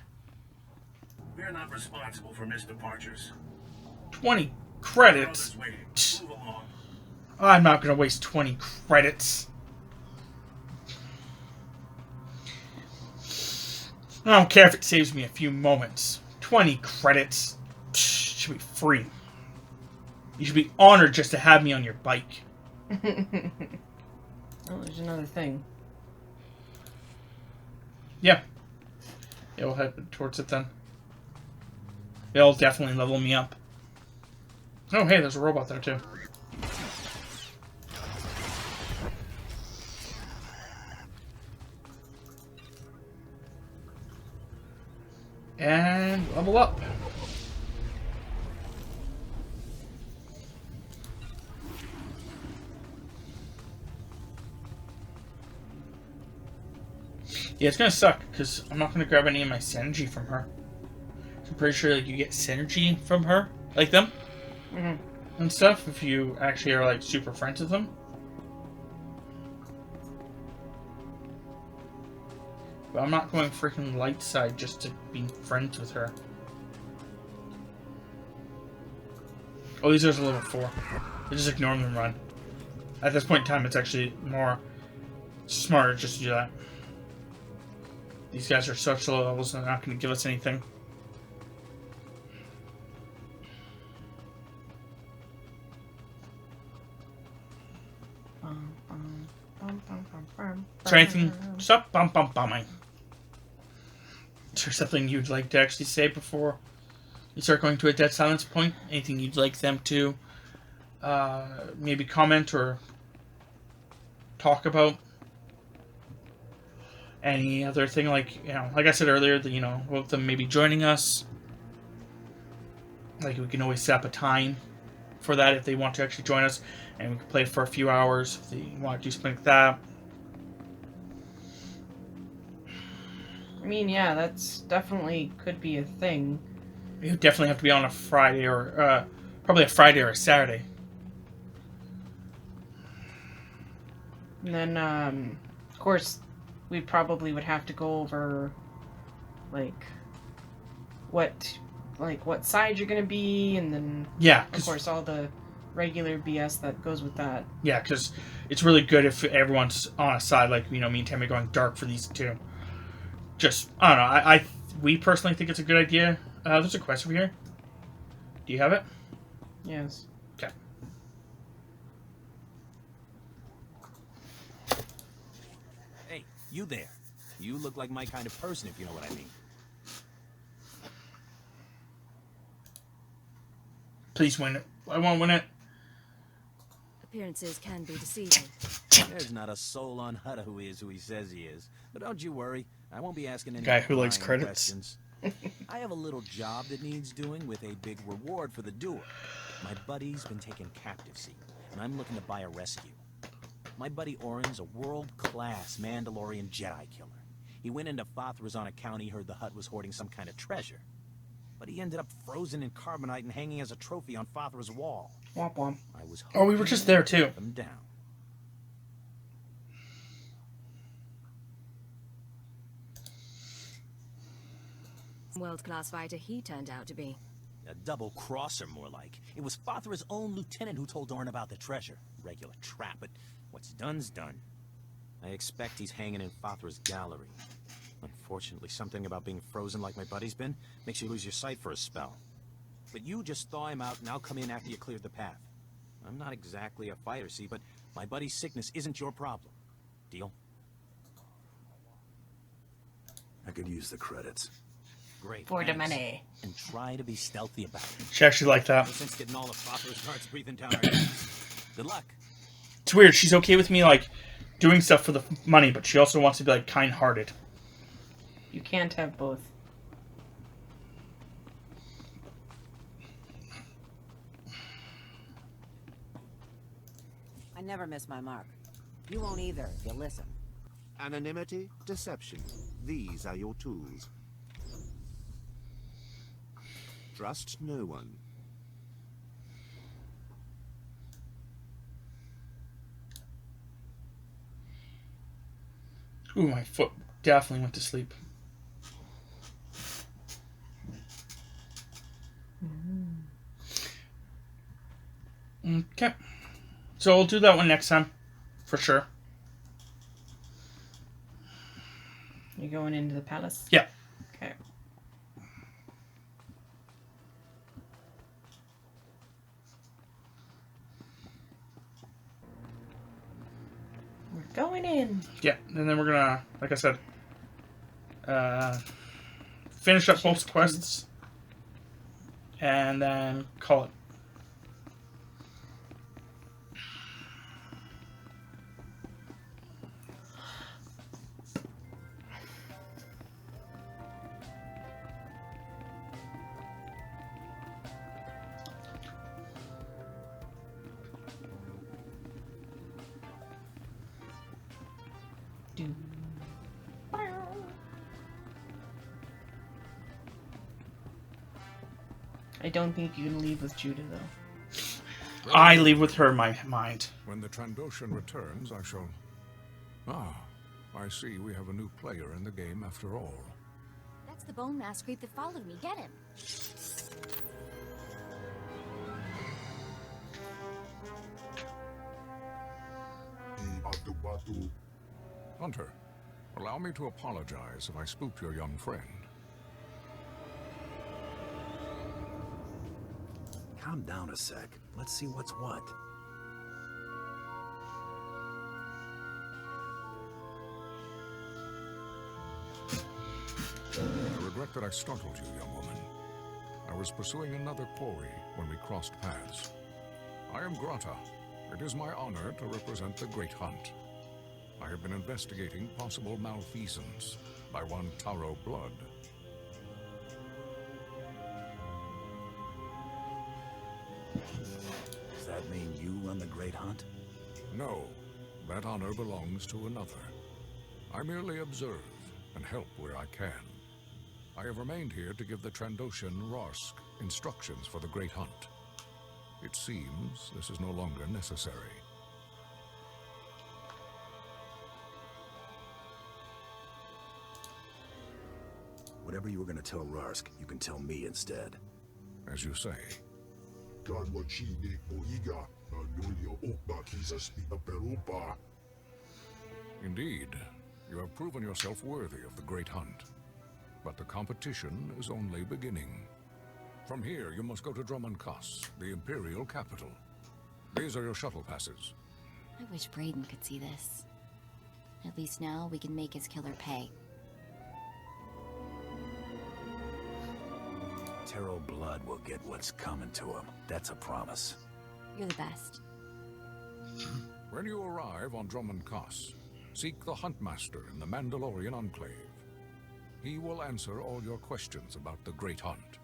Speaker 3: We're not responsible for missed departures.
Speaker 1: 20 credits. I'm not going to waste 20 credits. I don't care if it saves me a few moments. 20 credits. Should be free. You should be honored just to have me on your bike.
Speaker 2: Oh, there's another thing.
Speaker 1: Yeah. Yeah, we'll head towards it then. They'll definitely level me up. Oh, hey, there's a robot there, too. And level up. Yeah, it's gonna suck, because I'm not gonna grab any of my synergy from her. I'm pretty sure like, you get synergy from her, like them, and stuff, if you actually are like super friends with them. But I'm not going freaking light side just to be friends with her. Oh, these are level 4. I just ignore them and run. At this point in time, it's actually more smarter just to do that. These guys are such low levels, they're not going to give us anything. Is there anything? Stop bumming. Is there something you'd like to actually say before you start going to a dead silence point? Anything you'd like them to maybe comment or talk about? Any other thing, like, you know, like I said earlier, you know, about them maybe joining us. Like, we can always set up a time for that if they want to actually join us, and we can play for a few hours if they want to do something like that.
Speaker 2: I mean, yeah, that's definitely could be a thing.
Speaker 1: You definitely have to be on a Friday or probably a Friday or a Saturday.
Speaker 2: And then, of course, we probably would have to go over, like, what side you're gonna be, and then,
Speaker 1: yeah,
Speaker 2: of course, all the regular BS that goes with that.
Speaker 1: Yeah, because it's really good if everyone's on a side, like, you know, me and Tammy going dark for these two. Just, I don't know, we personally think it's a good idea. There's a quest over here. Do you have it?
Speaker 2: Yes.
Speaker 1: Okay.
Speaker 6: Hey, you there. You look like my kind of person, if you know what I mean.
Speaker 1: Please win it. I won't win it.
Speaker 11: Appearances can be deceiving.
Speaker 6: There's not a soul on Hutta who is who he says he is. But don't you worry. I won't be asking any
Speaker 1: guy who likes
Speaker 6: prying
Speaker 1: credits.
Speaker 6: questions. I have a little job that needs doing with a big reward for the doer. My buddy's been taken captive, see, and I'm looking to buy a rescue. My buddy Orin's a world-class Mandalorian Jedi killer. He went into Fathrazana County, heard the Hutt was hoarding some kind of treasure. But he ended up frozen in carbonite and hanging as a trophy on Fathra's wall.
Speaker 2: Womp womp.
Speaker 6: I was
Speaker 1: we were just there too.
Speaker 6: Them down.
Speaker 11: World-class fighter he turned out to be.
Speaker 6: A double crosser, more like. It was Fathra's own lieutenant who told Orin about the treasure. Regular trap, but what's done's done. I expect he's hanging in Fathra's gallery. Unfortunately, something about being frozen like my buddy's been makes you lose your sight for a spell. But you just thaw him out and I'll come in after you cleared the path. I'm not exactly a fighter, see, but My buddy's sickness isn't your problem. Deal?
Speaker 3: I could use the credits.
Speaker 6: Great.
Speaker 2: For the
Speaker 6: thanks.
Speaker 2: money.
Speaker 6: And try to be stealthy about it.
Speaker 1: She actually liked that.
Speaker 6: No sense getting all the phosphorus darts breathing down our necks. Good luck.
Speaker 1: It's weird. She's okay with me, like, doing stuff for the money, but she also wants to be, like, kind-hearted.
Speaker 2: You can't have both.
Speaker 12: I never miss my mark. You won't either if you listen.
Speaker 3: Anonymity, deception. These are your tools. Trust no one.
Speaker 1: Ooh, my foot definitely went to sleep. Okay. So we'll do that one next time. For sure.
Speaker 2: You going into the palace?
Speaker 1: Yeah.
Speaker 2: Okay. We're going in.
Speaker 1: Yeah, and then we're gonna, like I said, finish up both quests, and then call it.
Speaker 2: I don't think you can leave with Judah, though.
Speaker 1: I leave with her in my mind.
Speaker 13: When the Trandoshan returns, I shall... Ah, I see we have a new player in the game after all.
Speaker 7: That's the bone mask creep that followed me. Get him.
Speaker 13: Hunter, allow me to apologize if I spooked your young friend.
Speaker 3: Calm down a sec. Let's see what's what.
Speaker 13: I regret that I startled you, young woman. I was pursuing another quarry when we crossed paths. I am Grata. It is my honor to represent the Great Hunt. I have been investigating possible malfeasance by one Taro Blood.
Speaker 3: Does that mean you run the Great Hunt?
Speaker 13: No, that honor belongs to another. I merely observe and help where I can. I have remained here to give the Trandoshan Rarsk instructions for the Great Hunt. It seems this is no longer necessary.
Speaker 3: Whatever you were going to tell Rarsk, you can tell me instead.
Speaker 13: As you say. Indeed, you have proven yourself worthy of the Great Hunt. But the competition is only beginning. From here, you must go to Drummonkas, the Imperial capital. These are your shuttle passes.
Speaker 7: I wish Braden could see this. At least now we can make his killer pay.
Speaker 3: Taro Blood will get what's coming to him. That's a promise.
Speaker 7: You're the best.
Speaker 13: When you arrive on Drummonkas, seek the Huntmaster in the Mandalorian Enclave. He will answer all your questions about the Great Hunt.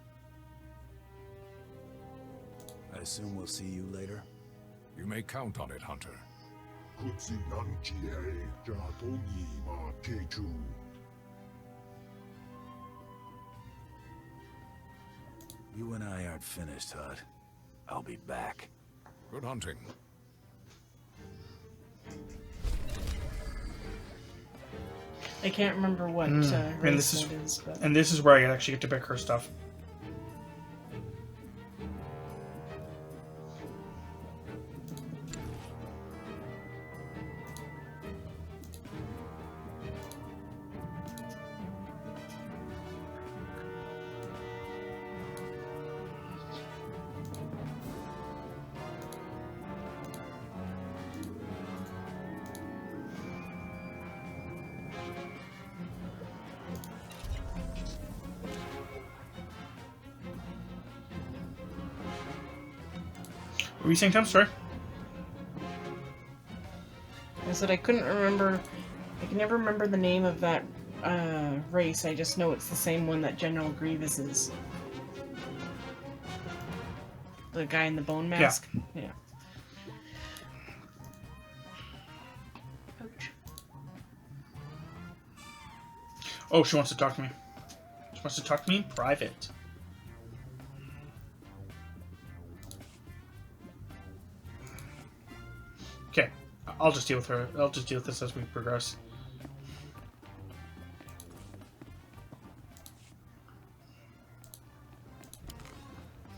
Speaker 3: I assume we'll see you later?
Speaker 13: You may count on it, Hunter.
Speaker 3: You and I aren't finished, Hut. I'll be back.
Speaker 13: Good hunting.
Speaker 2: I can't remember what
Speaker 1: and
Speaker 2: race
Speaker 1: this is,
Speaker 2: that is, but...
Speaker 1: and this is where I actually get to pick her stuff. were you saying, Tom? Sorry.
Speaker 2: I said I couldn't remember. I can never remember the name of that race. I just know it's the same one that General Grievous is. The guy in the bone mask? Yeah. Ouch.
Speaker 1: Oh, she wants to talk to me. She wants to talk to me in private. Okay. I'll just deal with her. I'll just deal with this as we progress.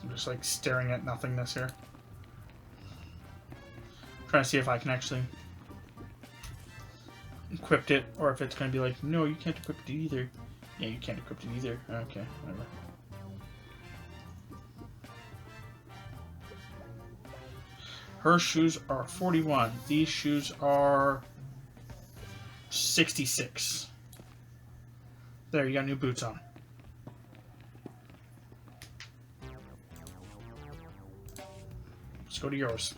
Speaker 1: I'm just like staring at nothingness here. Trying to see if I can actually equip it, or if it's going to be like, no, you can't equip it either. Yeah, you can't equip it either. Okay, whatever. Her shoes are 41. These shoes are 66. There, you got new boots on. Let's go to yours.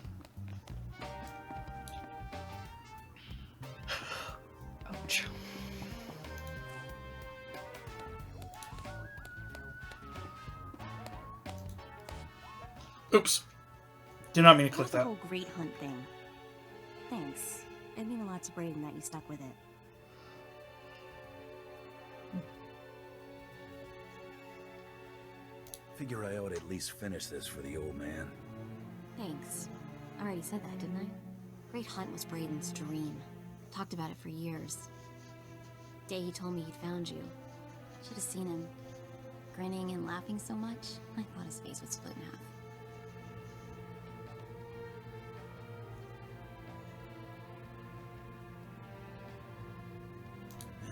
Speaker 2: Ouch.
Speaker 1: Oops. Did not mean to click
Speaker 7: How's the
Speaker 1: that.
Speaker 7: whole great hunt thing? Thanks. It mean a lot to Braden that you stuck with it.
Speaker 5: Figure I ought to at least finish this for the old man.
Speaker 7: Thanks. I already said that, didn't I? Great Hunt was Braden's dream. Talked about it for years. Day he told me he'd found you. Should have seen him. Grinning and laughing so much, I thought his face would split in half.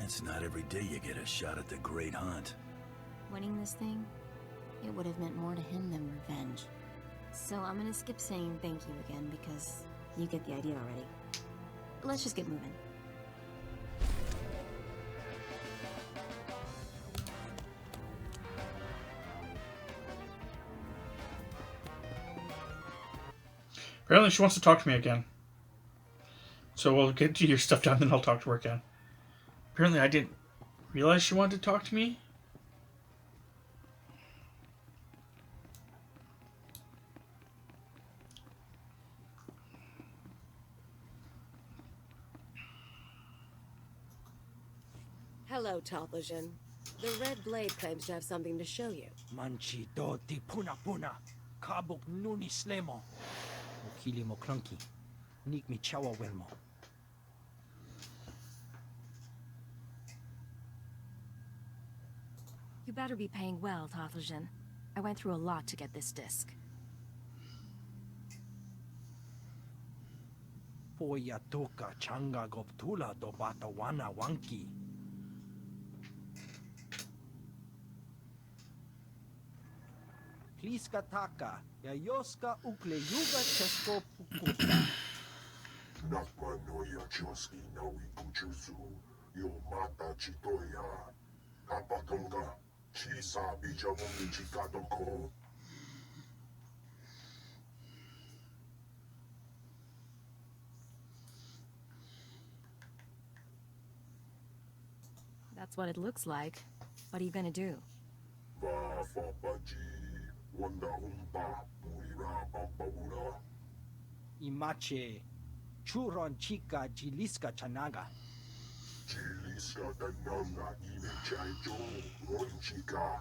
Speaker 5: It's not every day you get a shot at the Great Hunt.
Speaker 7: Winning this thing, it would have meant more to him than revenge. So I'm gonna skip saying thank you again because you get the idea already. Let's just get moving.
Speaker 1: Apparently she wants to talk to me again. So we'll get to your stuff done, then I'll talk to her again. Apparently I didn't realize she wanted to talk to me.
Speaker 8: Hello, Talbotjan. The Red Blade claims to have something to show you.
Speaker 14: Manchi do ti puna puna. Kabuk nuni slemo. Okili mo clunky. Nik mi chawa welmo.
Speaker 11: You better be paying well, Tatheljan. I went through a lot to get this disc.
Speaker 14: Poya toka changa goptula do bata wana wanki. Pliska taka, yayoska ukle yuga chesko pukuta.
Speaker 3: Nakwa noya choski nawi kuchusu. Yo mata chitoya. Kapatonga. Chisa bija mumi chikadoko.
Speaker 11: That's what it looks like. What are you gonna do?
Speaker 3: Va fa baji. Wanda humpa. Muira bampaura.
Speaker 14: Imache. Churon chica jiliska chanaga.
Speaker 3: Chiliska tananga ime chaijo. Ronchika.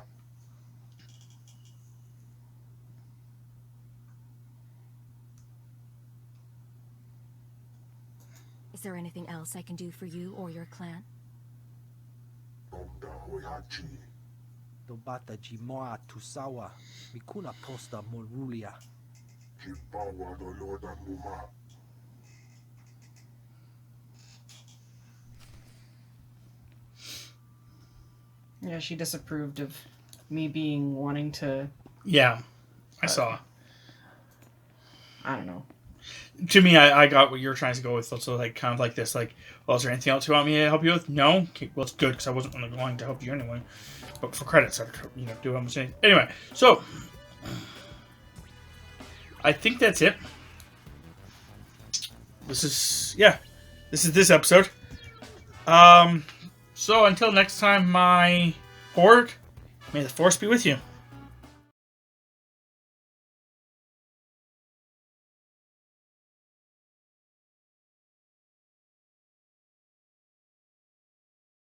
Speaker 11: Is there anything else I can do for you or your clan?
Speaker 3: Tonda hoyachi.
Speaker 14: Do bata jimoa tusawa. Mikuna posta morulia.
Speaker 3: Chipawa doloda muma.
Speaker 2: Yeah, she disapproved of me wanting to...
Speaker 1: Yeah, I saw.
Speaker 2: I don't know.
Speaker 1: To me, I got what you were trying to go with. So, like, kind of like this, like, well, is there anything else you want me to help you with? No? Okay, well, it's good, because I wasn't really going to help you anyway. But for credits, I do what I'm saying. Anyway, so... I think that's it. This is this episode. So until next time, my horde, may the force be with you.